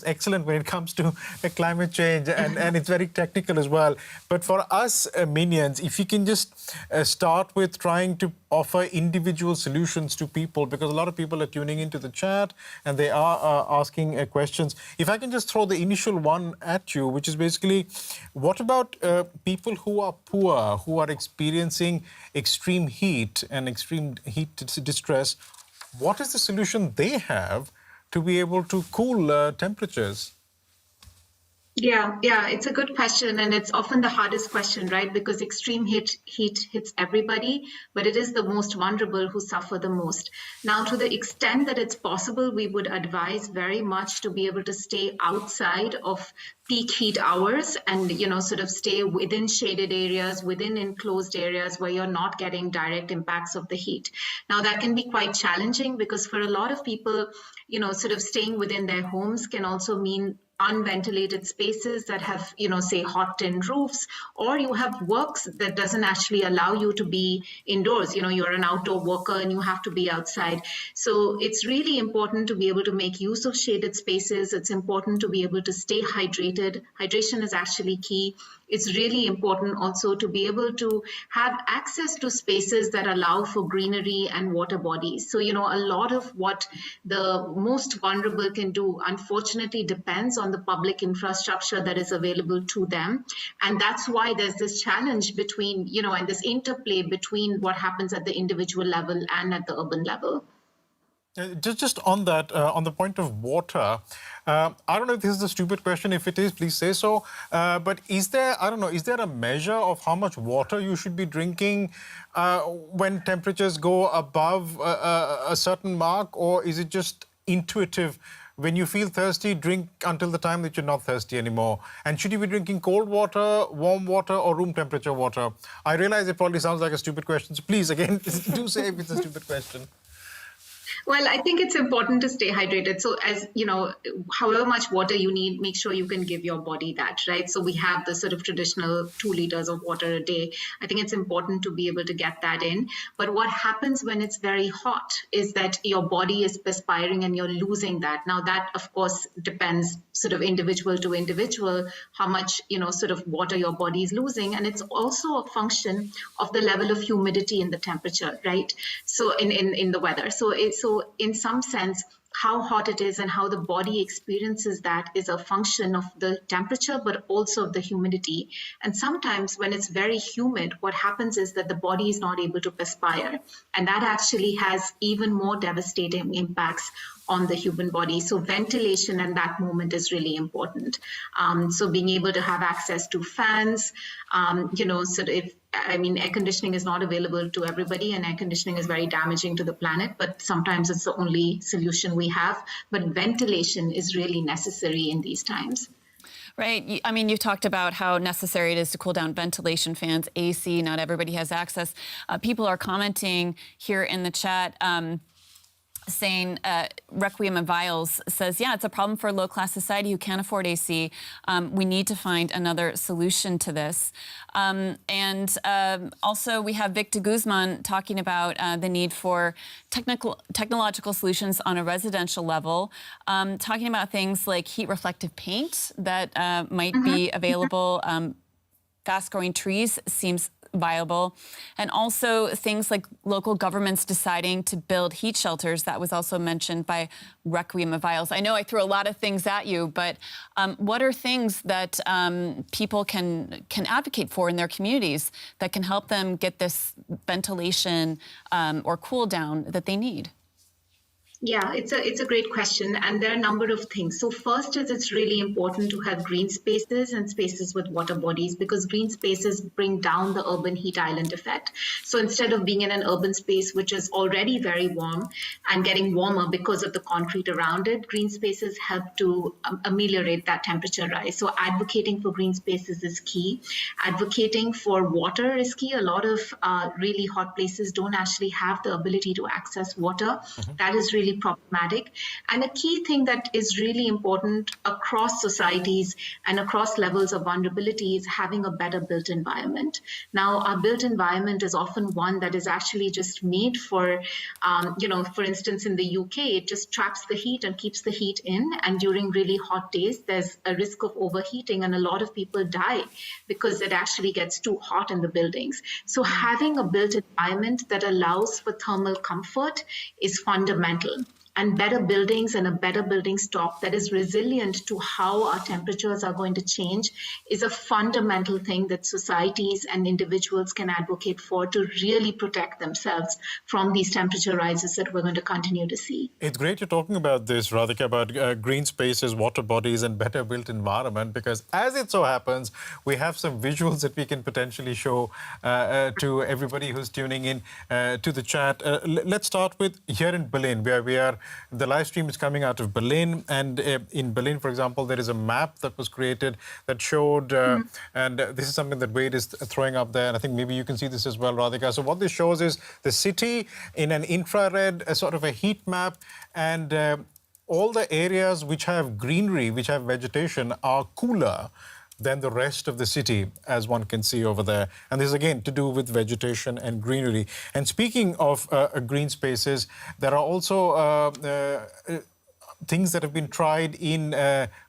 excellent when it comes to climate change, and it's very technical as well. But for us minions, if you can just start with trying to offer individual solutions to people, because a lot of people are tuning into the chat and they are asking questions. If I can just throw the initial one at you, which is basically, what about people who are poor, who are experiencing extreme heat and extreme heat distress? What is the solution they have to be able to cool temperatures? Yeah, it's a good question, and it's often the hardest question, right? Because extreme heat hits everybody, but it is the most vulnerable who suffer the most. Now, to the extent that it's possible, we would advise very much to be able to stay outside of peak heat hours and, sort of stay within shaded areas, within enclosed areas where you're not getting direct impacts of the heat. Now, that can be quite challenging because for a lot of people, sort of staying within their homes can also mean unventilated spaces that have, say, hot tin roofs, or you have works that doesn't actually allow you to be indoors. You're an outdoor worker and you have to be outside. So it's really important to be able to make use of shaded spaces. It's important to be able to stay hydrated. Hydration is actually key. It's really important also to be able to have access to spaces that allow for greenery and water bodies. So, a lot of what the most vulnerable can do, unfortunately, depends on the public infrastructure that is available to them. And that's why there's this challenge between, and this interplay between what happens at the individual level and at the urban level. Just on that, on the point of water, I don't know if this is a stupid question. If it is, please say so. But is there a measure of how much water you should be drinking when temperatures go above a certain mark? Or is it just intuitive? When you feel thirsty, drink until the time that you're not thirsty anymore. And should you be drinking cold water, warm water, or room temperature water? I realize it probably sounds like a stupid question. So please, again, do say if it's a stupid question. Well, I think it's important to stay hydrated. So as however much water you need, make sure you can give your body that, right? So we have the sort of traditional 2 liters of water a day. I think it's important to be able to get that in. But what happens when it's very hot is that your body is perspiring and you're losing that. Now that, of course, depends sort of individual to individual, how much, sort of water your body is losing. And it's also a function of the level of humidity in the temperature, right? So in the weather. So in some sense, how hot it is and how the body experiences that is a function of the temperature, but also of the humidity. And sometimes when it's very humid, what happens is that the body is not able to perspire. And that actually has even more devastating impacts on the human body. So ventilation at that moment is really important. So being able to have access to fans, air conditioning is not available to everybody, and air conditioning is very damaging to the planet, but sometimes it's the only solution we have. But ventilation is really necessary in these times. Right. I mean, you talked about how necessary it is to cool down ventilation fans, AC. Not everybody has access. People are commenting here in the chat. Saying, Requiem of Vials says, yeah, it's a problem for a low-class society who can't afford AC. We need to find another solution to this. Also, we have Victor Guzman talking about the need for technological solutions on a residential level, talking about things like heat-reflective paint that might be available fast-growing trees seems viable. And also things like local governments deciding to build heat shelters. That was also mentioned by Requiem of Isles. I know I threw a lot of things at you, but what are things that people can advocate for in their communities that can help them get this ventilation or cool down that they need? Yeah, it's a great question, and there are a number of things. So first is it's really important to have green spaces and spaces with water bodies, because green spaces bring down the urban heat island effect. So instead of being in an urban space which is already very warm and getting warmer because of the concrete around it, green spaces help to ameliorate that temperature rise. So advocating for green spaces is key. Advocating for water is key. A lot of really hot places don't actually have the ability to access water. That is really problematic. And a key thing that is really important across societies and across levels of vulnerability is having a better built environment. Now, our built environment is often one that is actually just made for, for instance, in the UK, it just traps the heat and keeps the heat in. And during really hot days, there's a risk of overheating, and a lot of people die because it actually gets too hot in the buildings. So having a built environment that allows for thermal comfort is fundamental. And better buildings and a better building stock that is resilient to how our temperatures are going to change is a fundamental thing that societies and individuals can advocate for to really protect themselves from these temperature rises that we're going to continue to see. It's great you're talking about this, Radhika, about green spaces, water bodies, and better built environment, because as it so happens, we have some visuals that we can potentially show to everybody who's tuning in to the chat. Let's start with here in Berlin, where we are. The live stream is coming out of Berlin, and in Berlin, for example, there is a map that was created that showed, and this is something that Wade is throwing up there, and I think maybe you can see this as well, Radhika. So what this shows is the city in an infrared, sort of a heat map, and all the areas which have greenery, which have vegetation, are cooler than the rest of the city, as one can see over there. And this is, again, to do with vegetation and greenery. And speaking of green spaces, there are also things that have been tried in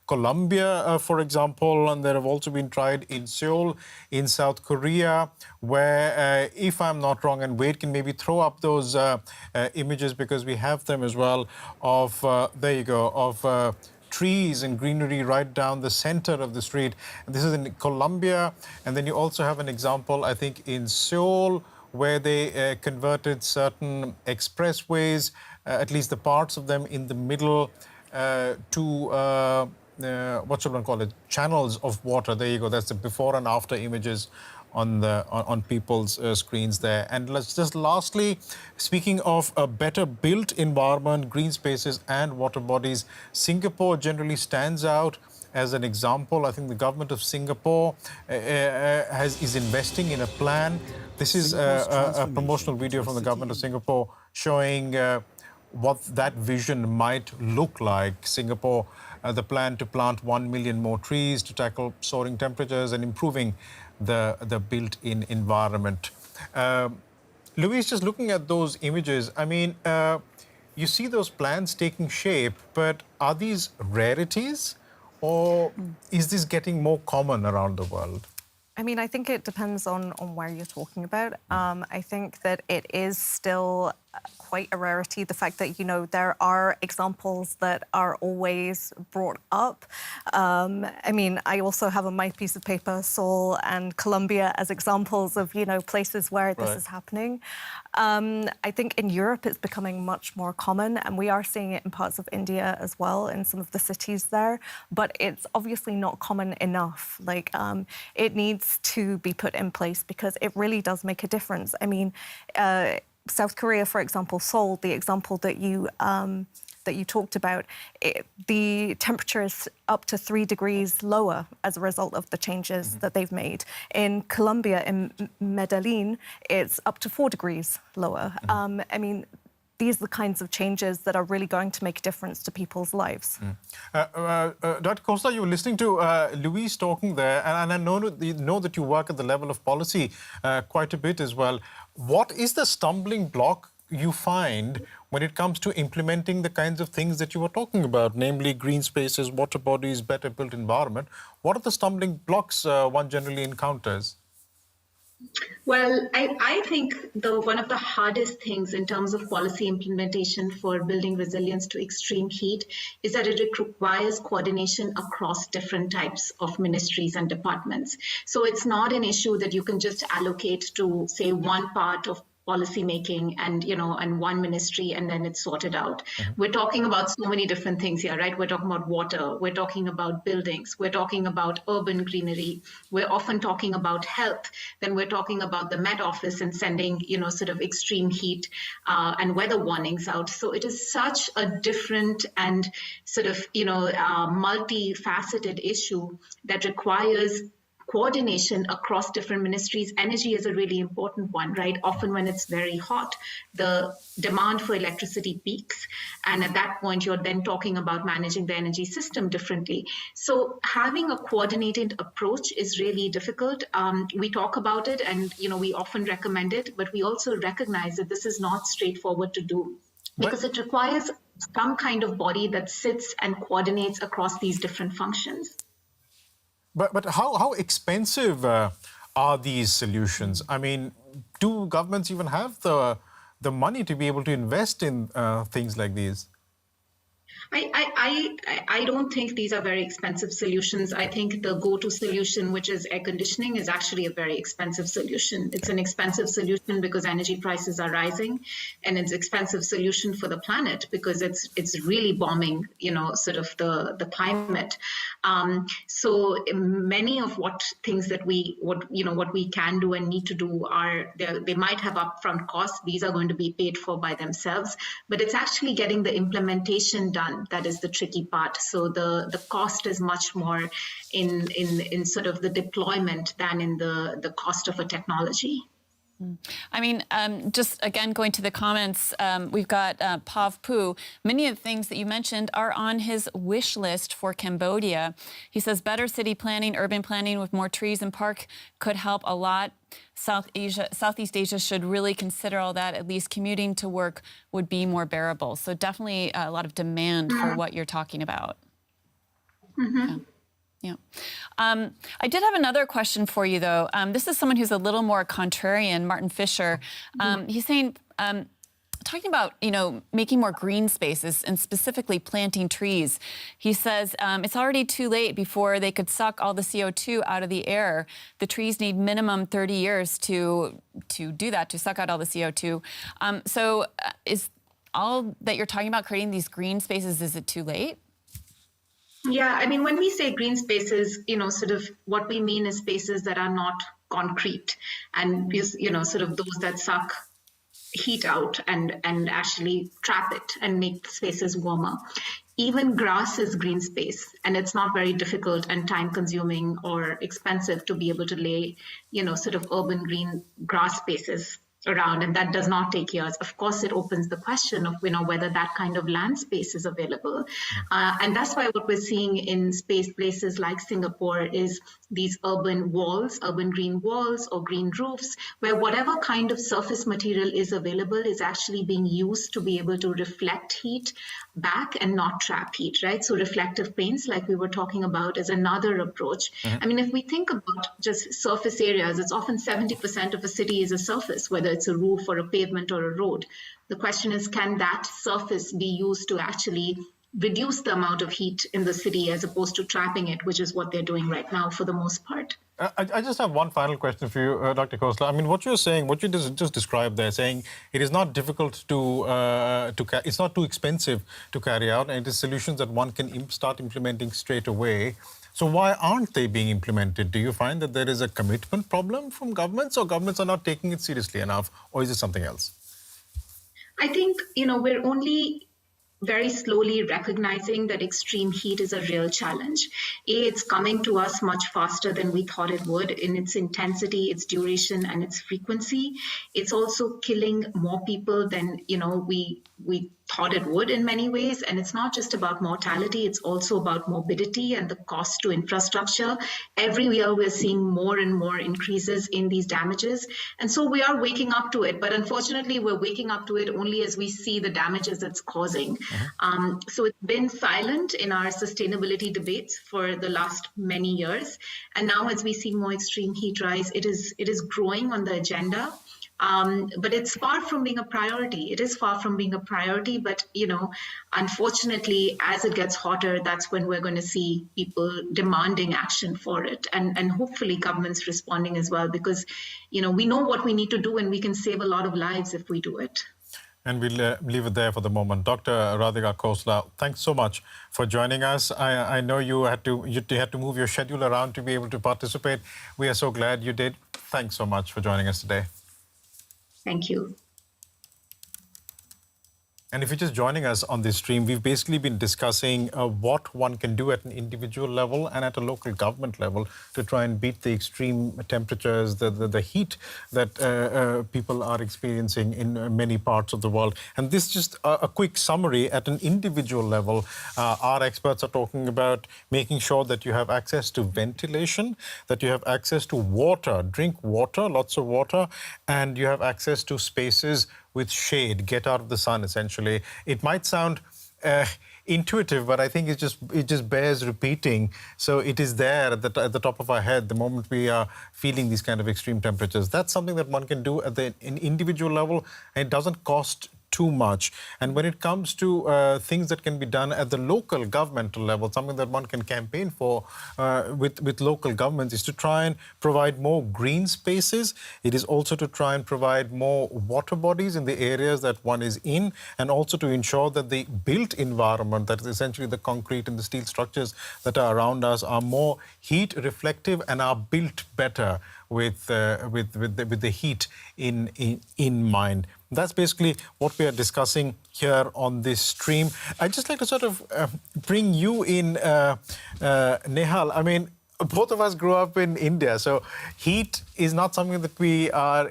Colombia, for example, and that have also been tried in Seoul, in South Korea, where, if I'm not wrong, and Wade can maybe throw up those images because we have them as well, of, there you go, of trees and greenery right down the center of the street. And this is in Colombia. And then you also have an example, I think, in Seoul, where they converted certain expressways, at least the parts of them in the middle, to, what should one call it, channels of water. There you go. That's the before and after images on people's screens there. And let's just lastly, speaking of a better built environment, green spaces and water bodies, Singapore generally stands out as an example. I think the government of Singapore is investing in a plan. This is a promotional video from the government of Singapore showing what that vision might look like. Singapore, the plan to plant 1 million more trees to tackle soaring temperatures and improving the built-in environment. Louise, just looking at those images, I mean, you see those plans taking shape, but are these rarities, or is this getting more common around the world? I mean, I think it depends on where you're talking about. I think that it is still quite a rarity, the fact that, there are examples that are always brought up. I mean, I also have on my piece of paper Seoul and Colombia as examples of, places where this is happening. I think in Europe it's becoming much more common, and we are seeing it in parts of India as well, in some of the cities there. But it's obviously not common enough. Like, it needs to be put in place because it really does make a difference. I mean, South Korea, for example, Seoul, the example that you talked about, the temperature is up to 3 degrees lower as a result of the changes that they've made. In Colombia, in Medellin, it's up to 4 degrees lower. I mean, these are the kinds of changes that are really going to make a difference to people's lives. Dr. Costa, you were listening to Louise talking there, and I know that you work at the level of policy quite a bit as well. What is the stumbling block you find when it comes to implementing the kinds of things that you were talking about, namely green spaces, water bodies, better built environment? What are the stumbling blocks one generally encounters? Well, I think one of the hardest things in terms of policy implementation for building resilience to extreme heat is that it requires coordination across different types of ministries and departments. So it's not an issue that you can just allocate to, say, one part of policy making and one ministry and then it's sorted out. We're talking about so many different things here, right? We're talking about water, we're talking about buildings, we're talking about urban greenery, we're often talking about health, then we're talking about the Met Office and sending, sort of extreme heat and weather warnings out. So it is such a different and sort of, multifaceted issue that requires coordination across different ministries. Energy is a really important one, right? Often when it's very hot, the demand for electricity peaks. And at that point, you're then talking about managing the energy system differently. So having a coordinated approach is really difficult. We talk about it and, we often recommend it, but we also recognize that this is not straightforward to do because it requires some kind of body that sits and coordinates across these different functions. But how expensive are these solutions? I mean, do governments even have the money to be able to invest in things like these? I don't think these are very expensive solutions. I think the go-to solution, which is air conditioning, is actually a very expensive solution. It's an expensive solution because energy prices are rising, and it's an expensive solution for the planet because it's really bombing, sort of the climate. So many of things that we can do and need to do they might have upfront costs. These are going to be paid for by themselves, but it's actually getting the implementation done that is the tricky part. So the cost is much more in sort of the deployment than in the cost of a technology. I mean, just again, going to the comments, we've got Pav Poo. Many of the things that you mentioned are on his wish list for Cambodia. He says better city planning, urban planning with more trees and park could help a lot. Southeast Asia should really consider all that. At least commuting to work would be more bearable. So definitely a lot of demand for what you're talking about. Mm-hmm. Yeah. I did have another question for you, though. This is someone who's a little more contrarian, Martin Fisher. He's saying, talking about, making more green spaces and specifically planting trees. He says it's already too late before they could suck all the CO2 out of the air. The trees need minimum 30 years to do that, to suck out all the CO2. So is all that you're talking about creating these green spaces, is it too late? Yeah, I mean, when we say green spaces, sort of what we mean is spaces that are not concrete and, sort of those that suck heat out and actually trap it and make spaces warmer. Even grass is green space, and it's not very difficult and time consuming or expensive to be able to lay, sort of urban green grass spaces around, and that does not take years. Of course, it opens the question of whether that kind of land space is available, and that's why what we're seeing in places like Singapore is these urban walls, urban green walls or green roofs, where whatever kind of surface material is available is actually being used to be able to reflect heat back and not trap heat, right? So reflective paints, like we were talking about, is another approach. I mean, if we think about just surface areas, it's often 70% of a city is a surface, whether it's a roof or a pavement or a road. The question is, can that surface be used to actually reduce the amount of heat in the city as opposed to trapping it, which is what they're doing right now for the most part. I just have one final question for you, Dr. Khosla. I mean, what you're saying, what you just described there, saying it is not difficult it's not too expensive to carry out, and it is solutions that one can start implementing straight away. So why aren't they being implemented? Do you find that there is a commitment problem from governments, or governments are not taking it seriously enough, or is it something else? I think, we're only very slowly recognizing that extreme heat is a real challenge. It's coming to us much faster than we thought it would in its intensity, its duration, and its frequency. It's also killing more people than we thought it would in many ways. And it's not just about mortality, it's also about morbidity and the cost to infrastructure. Every year we're seeing more and more increases in these damages. And so we are waking up to it, but unfortunately we're waking up to it only as we see the damages it's causing. So it's been silent in our sustainability debates for the last many years. And now as we see more extreme heat rise, it is growing on the agenda. But it's far from being a priority. It is far from being a priority, but, unfortunately, as it gets hotter, that's when we're going to see people demanding action for it and hopefully governments responding as well, because, we know what we need to do and we can save a lot of lives if we do it. And we'll leave it there for the moment. Dr. Radhika Khosla, thanks so much for joining us. I know you had to move your schedule around to be able to participate. We are so glad you did. Thanks so much for joining us today. Thank you. And if you're just joining us on this stream, we've basically been discussing what one can do at an individual level and at a local government level to try and beat the extreme temperatures, the heat that people are experiencing in many parts of the world. And this is just a quick summary at an individual level. Our experts are talking about making sure that you have access to ventilation, that you have access to water, drink water, lots of water, and you have access to spaces with shade, get out of the sun, essentially. It might sound intuitive, but I think it just bears repeating. So it is there at the top of our head the moment we are feeling these kind of extreme temperatures. That's something that one can do at an individual level, and it doesn't cost too much. And when it comes to things that can be done at the local governmental level, something that one can campaign for with local governments is to try and provide more green spaces. It is also to try and provide more water bodies in the areas that one is in, and also to ensure that the built environment, that is essentially the concrete and the steel structures that are around us, are more heat reflective and are built better with the heat in mind. That's basically what we are discussing here on this stream. I'd just like to sort of bring you in, Nehal. I mean, both of us grew up in India, so heat is not something that we are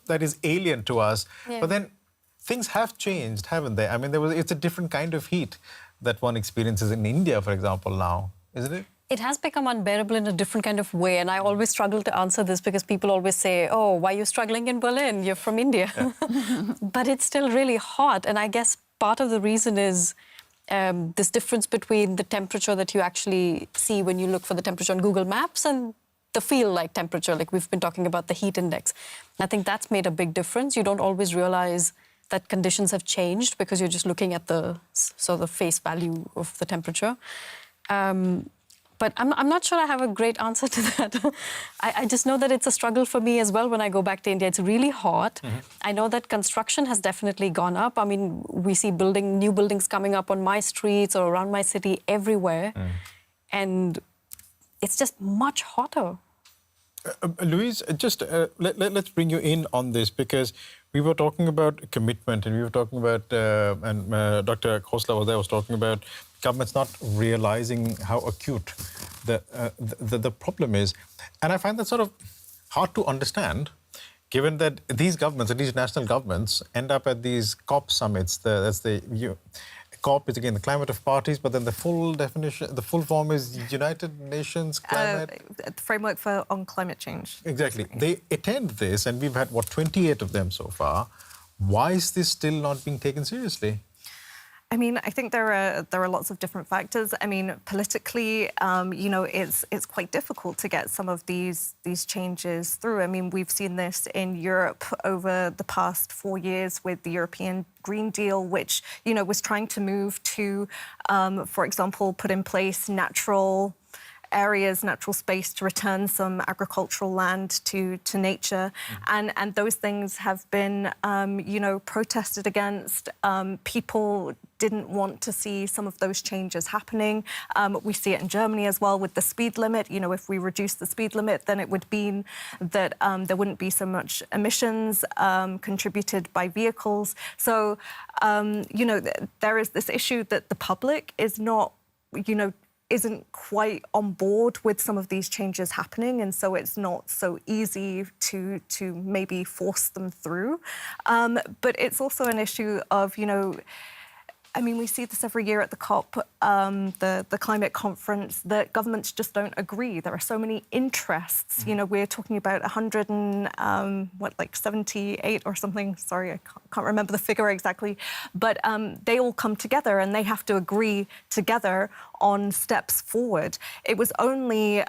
that is alien to us. Yeah. But then things have changed, haven't they? I mean, it's a different kind of heat that one experiences in India, for example, now, isn't it? It has become unbearable in a different kind of way. And I always struggle to answer this because people always say, oh, why are you struggling in Berlin? You're from India. Yeah. But it's still really hot. And I guess part of the reason is this difference between the temperature that you actually see when you look for the temperature on Google Maps and the feel-like temperature, like we've been talking about the heat index. And I think that's made a big difference. You don't always realize that conditions have changed because you're just looking at the sort of face value of the temperature. But I'm not sure I have a great answer to that. I just know that it's a struggle for me as well when I go back to India. It's really hot. Mm-hmm. I know that construction has definitely gone up. I mean, we see new buildings coming up on my streets or around my city everywhere. Mm. And it's just much hotter. Louise, just let's bring you in on this, because we were talking about commitment, and we were talking about, and Dr. Khosla was talking about governments not realizing how acute the problem is. And I find that sort of hard to understand, given that these governments, these national governments, end up at these COP summits. COP is, again, the climate of parties, but then the full definition, the full form is United Nations Climate... Framework on Climate Change. Exactly. They attend this, and we've had, 28 of them so far. Why is this still not being taken seriously? I mean, I think there are lots of different factors. I mean, politically, it's quite difficult to get some of these changes through. I mean, we've seen this in Europe over the past 4 years with the European Green Deal, which, was trying to move to, for example, put in place natural areas, natural space to return some agricultural land to nature. Mm. And those things have been, protested against. People didn't want to see some of those changes happening. We see it in Germany as well with the speed limit. You know, if we reduce the speed limit, then it would mean that there wouldn't be so much emissions contributed by vehicles. So, you know, there is this issue that the public is not, you know, isn't quite on board with some of these changes happening, and so it's not so easy to maybe force them through. But it's also an issue of, you know, I mean, we see this every year at the COP, the climate conference, that governments just don't agree. There are so many interests. You know, we're talking about 78 or something. Sorry, I can't remember the figure exactly. But they all come together and they have to agree together on steps forward. It was only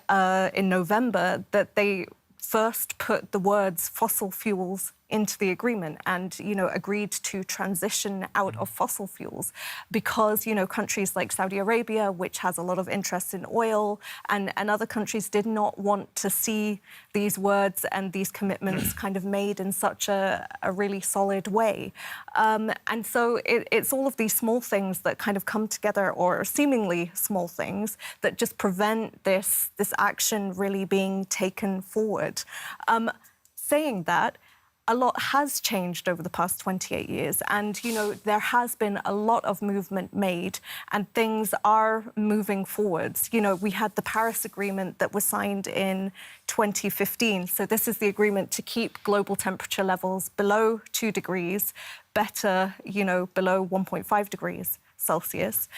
in November that they first put the words fossil fuels into the agreement and, you know, agreed to transition out of fossil fuels because, you know, countries like Saudi Arabia, which has a lot of interest in oil, and other countries did not want to see these words and these commitments kind of made in such a really solid way. And so it's all of these small things that kind of come together, or seemingly small things, that just prevent this action really being taken forward. Saying that, a lot has changed over the past 28 years. And, you know, there has been a lot of movement made and things are moving forwards. You know, we had the Paris Agreement that was signed in 2015. So this is the agreement to keep global temperature levels below 2 degrees, better, you know, below 1.5 degrees Celsius.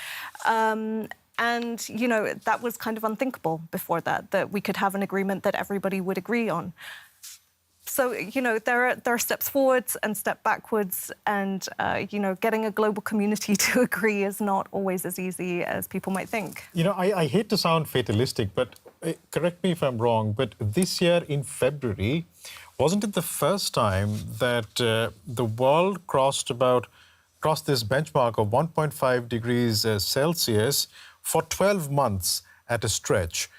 And, you know, that was kind of unthinkable before that we could have an agreement that everybody would agree on. So, you know, there are steps forwards and steps backwards, and, you know, getting a global community to agree is not always as easy as people might think. You know, I hate to sound fatalistic, but correct me if I'm wrong, but this year in February, wasn't it the first time that the world crossed this benchmark of 1.5 degrees Celsius for 12 months at a stretch?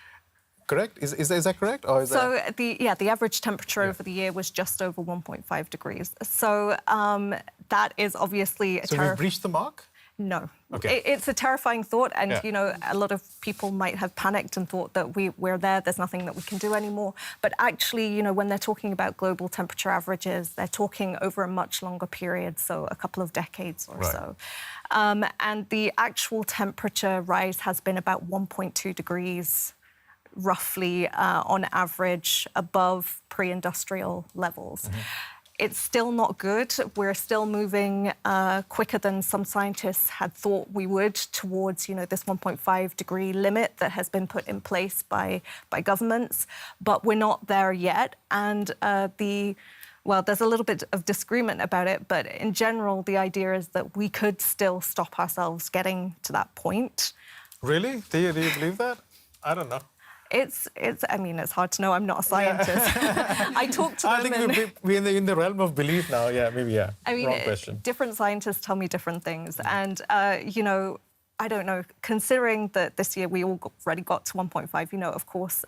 Correct? Is that correct? Or is the average temperature over the year was just over 1.5 degrees. So that is obviously So we've reached the mark? No. Okay. It's a terrifying thought, and, you know, a lot of people might have panicked and thought that we're there's nothing that we can do anymore. But actually, you know, when they're talking about global temperature averages, they're talking over a much longer period, so a couple of decades or so. And the actual temperature rise has been about 1.2 degrees roughly on average above pre-industrial levels. It's still not good. We're still moving quicker than some scientists had thought we would towards, you know, this 1.5 degree limit that has been put in place by governments. But we're not there yet. And well, there's a little bit of disagreement about it, but in general, the idea is that we could still stop ourselves getting to that point. Really? Do you believe that? I don't know. I mean, it's hard to know. I'm not a scientist. I talk to them. I think we're in the realm of belief now. Yeah, maybe, yeah. I mean, wrong question. Different scientists tell me different things. And, you know, I don't know, considering that this year we already got to 1.5, you know, of course,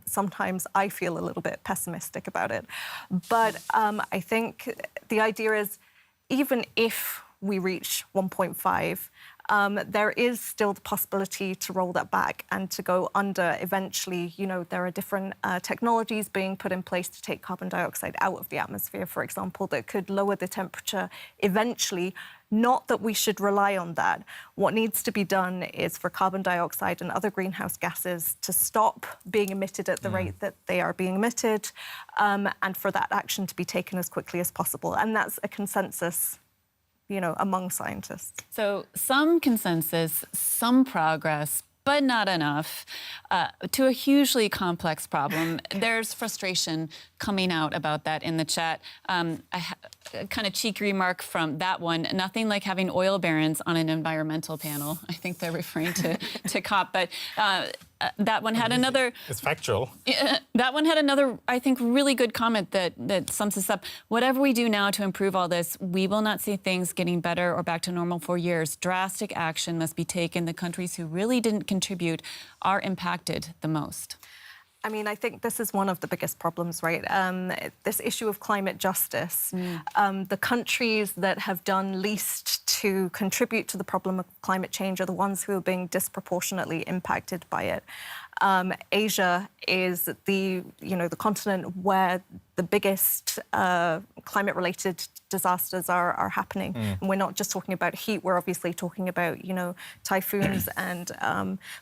sometimes I feel a little bit pessimistic about it. But I think the idea is, even if we reach 1.5, there is still the possibility to roll that back and to go under eventually. You know, there are different technologies being put in place to take carbon dioxide out of the atmosphere, for example, that could lower the temperature eventually. Not that we should rely on that. What needs to be done is for carbon dioxide and other greenhouse gases to stop being emitted at the rate that they are being emitted, and for that action to be taken as quickly as possible. And that's a consensus, you know, among scientists. So some consensus, some progress, but not enough, to a hugely complex problem. There's frustration coming out about that in the chat. A kind of cheeky remark from that one, nothing like having oil barons on an environmental panel. I think they're referring to COP, but that one had another... It's factual. That one had another, I think, really good comment that sums this up. Whatever we do now to improve all this, we will not see things getting better or back to normal for years. Drastic action must be taken. The countries who really didn't contribute are impacted the most. I mean, I think this is one of the biggest problems, right? This issue of climate justice. The countries that have done least to contribute to the problem of climate change are the ones who are being disproportionately impacted by it. Asia is the continent where the biggest climate-related disasters are happening. And we're not just talking about heat, we're obviously talking about, typhoons and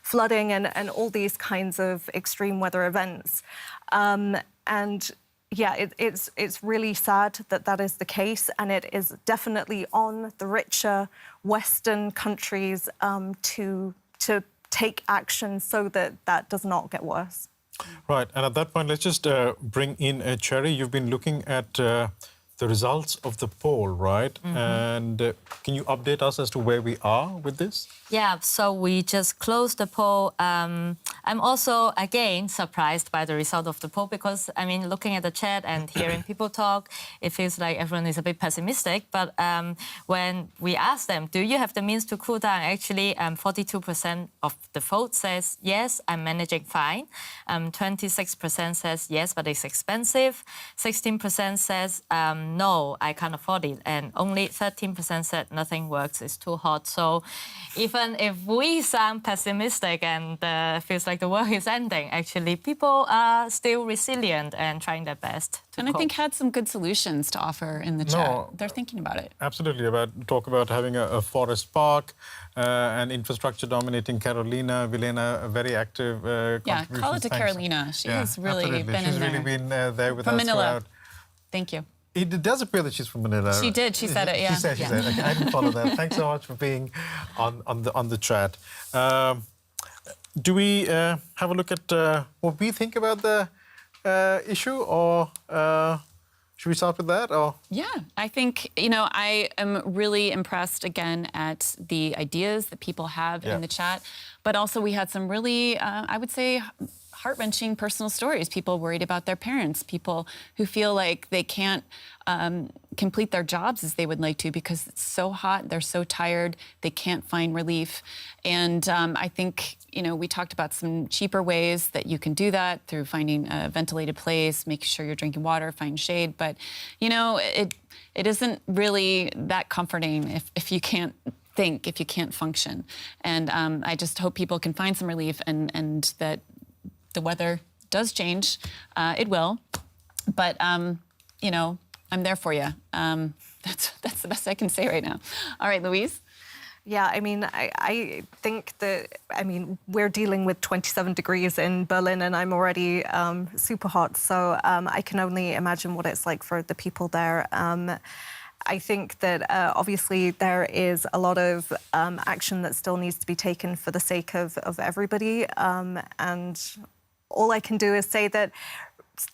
flooding and all these kinds of extreme weather events. And yeah, it's really sad that that is the case, and it is definitely on the richer Western countries to take action so that that does not get worse. Right, and at that point, let's just bring in Cherry. You've been looking at the results of the poll, right? And can you update us as to where we are with this? Yeah, so we just closed the poll. I'm also, again, surprised by the result of the poll because, I mean, looking at the chat and hearing people talk, it feels like everyone is a bit pessimistic. But when we asked them, do you have the means to cool down? Actually, 42% of the vote says, yes, I'm managing fine. 26% says, yes, but it's expensive. 16% says, no, I can't afford it. And only 13% said nothing works, it's too hot. So even if we sound pessimistic and feels like the world is ending, actually people are still resilient and trying their best to And cope. I think had some good solutions to offer in the chat. They're thinking about it. Absolutely, talk about having a forest park and infrastructure dominating Carolina. Vilena, a very active Yeah, call it to Thanks. Carolina. She has really been She's in there. really been there with From us Manila. throughout. Thank you. It does appear that she's from Manila. She did. She said it, yeah. She said. Okay, I didn't follow that. Thanks so much for being on the chat. Do we have a look at what we think about the issue, or should we start with that? Or Yeah, I think, I am really impressed again at the ideas that people have in the chat, but also we had some really, I would say, heart-wrenching personal stories. People worried about their parents, people who feel like they can't complete their jobs as they would like to because it's so hot, they're so tired, they can't find relief. And I think, we talked about some cheaper ways that you can do that through finding a ventilated place, making sure you're drinking water, find shade. But, it isn't really that comforting if you can't think, if you can't function. And I just hope people can find some relief and that the weather does change. It will. But, I'm there for you. That's the best I can say right now. All right, Louise? Yeah, I mean, I think that, we're dealing with 27 degrees in Berlin and I'm already super hot. So I can only imagine what it's like for the people there. I think that obviously there is a lot of action that still needs to be taken for the sake of everybody. And all I can do is say that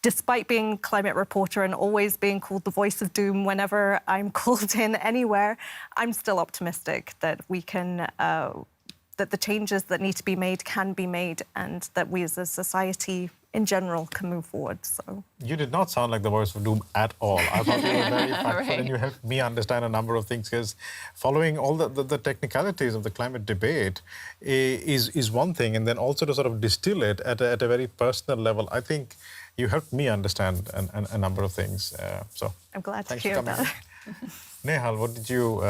despite being climate reporter and always being called the voice of doom whenever I'm called in anywhere, I'm still optimistic that we can, that the changes that need to be made can be made and that we as a society in general can move forward. So you did not sound like the voice of doom at all. I thought you were very factful and you helped me understand a number of things, because following all the technicalities of the climate debate is one thing, and then also to sort of distill it at a very personal level, I think you helped me understand a number of things. So I'm glad to thanks hear for coming that. Nehal, what did you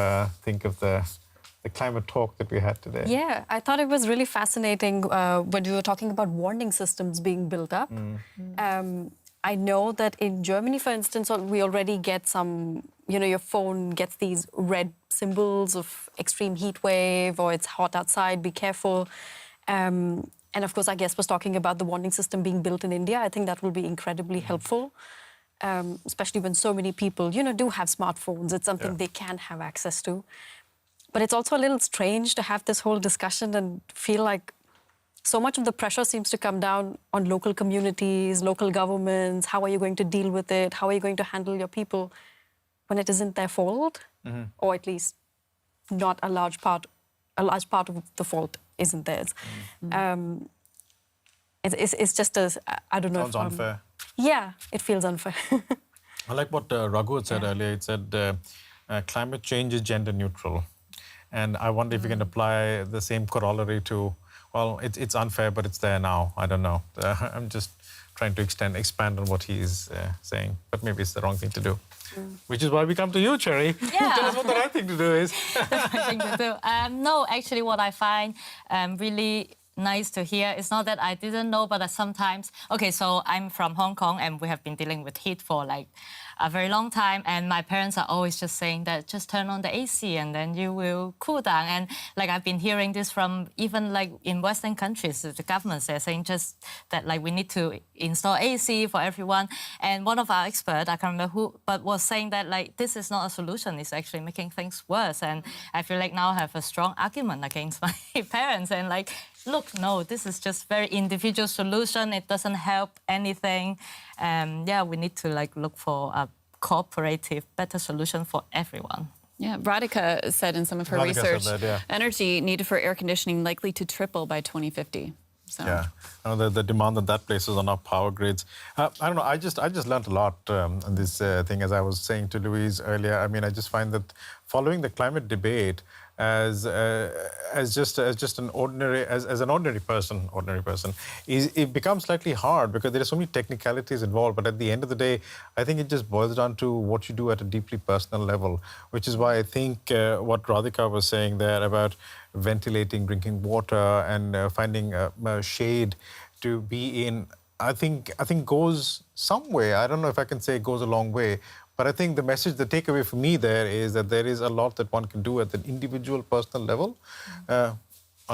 think of the climate talk that we had today? Yeah, I thought it was really fascinating when we were talking about warning systems being built up. I know that in Germany, for instance, we already get some, your phone gets these red symbols of extreme heat wave or it's hot outside, be careful. And of course, our guest was talking about the warning system being built in India. I think that will be incredibly helpful, especially when so many people, do have smartphones. It's something they can have access to. But it's also a little strange to have this whole discussion and feel like so much of the pressure seems to come down on local communities, local governments. How are you going to deal with it? How are you going to handle your people when it isn't their fault? Or at least not a large part of the fault isn't theirs. It's just I don't know. Sounds unfair. Yeah, it feels unfair. I like what Raghu had said earlier. It said climate change is gender neutral. And I wonder if you can apply the same corollary to well, it's unfair, but it's there now. I don't know. I'm just trying to expand on what he is saying, but maybe it's the wrong thing to do. Which is why we come to you, Cherry. Yeah. Tell us what the right thing to do is. No, actually, what I find really nice to hear. It's not that I didn't know, but sometimes... Okay, so I'm from Hong Kong, and we have been dealing with heat for, like, a very long time, and my parents are always just saying that just turn on the AC and then you will cool down. And like I've been hearing this from even like in Western countries, the governments, they're saying just that like we need to install AC for everyone. And one of our experts, I can't remember who, but was saying that like this is not a solution, it's actually making things worse. And I feel like now I have a strong argument against my parents and like, look, no, this is just very individual solution. It doesn't help anything. Yeah, we need to like look for a cooperative, better solution for everyone. Yeah, Radhika said in some of her research, energy needed for air conditioning likely to triple by 2050. So. Yeah, the demand that places on our power grids. I don't know. I just learned a lot on this thing, as I was saying to Louise earlier. I mean, I just find that following the climate debate as an ordinary person, it becomes slightly hard because there are so many technicalities involved. But at the end of the day, I think it just boils down to what you do at a deeply personal level, which is why I think what Radhika was saying there about ventilating, drinking water, and finding shade to be in, I think goes some way. I don't know if I can say it goes a long way. But I think the takeaway for me there is that there is a lot that one can do at an individual, personal level. A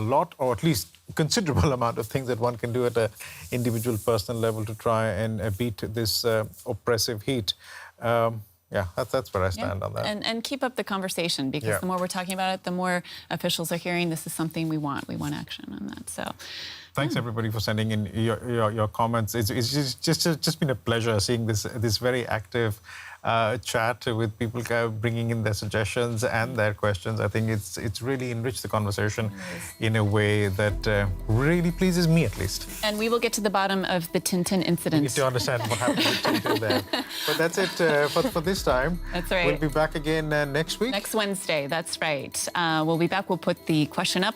lot, or at least a considerable amount of things that one can do at an individual, personal level to try and beat this oppressive heat. Yeah, that's where I stand on that. And keep up the conversation, because the more we're talking about it, the more officials are hearing this is something we want. We want action on that. So. Thanks everybody for sending in your comments. It's just been a pleasure seeing this very active chat with people bringing in their suggestions and their questions. I think it's really enriched the conversation in a way that really pleases me, at least. And we will get to the bottom of the Tintin incident. We need to understand what happened with Tintin there. But that's it for this time. That's right. We'll be back again next week. Next Wednesday, that's right. We'll be back. We'll put the question up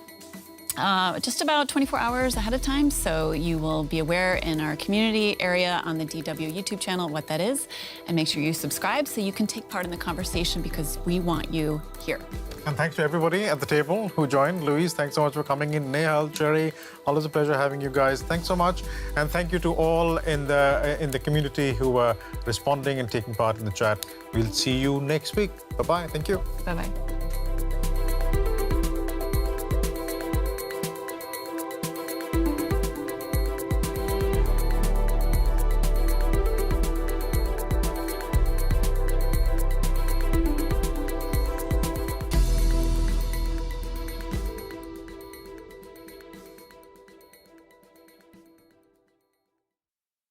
just about 24 hours ahead of time, so you will be aware in our community area on the DW YouTube channel what that is, and make sure you subscribe so you can take part in the conversation, because we want you here. And thanks to everybody at the table who joined. Louise, thanks so much for coming in. Nehal, Cherry, always a pleasure having you guys. Thanks so much, and thank you to all in the community who were responding and taking part in the chat. We'll see you next week. Bye-bye. Thank you. Bye-bye.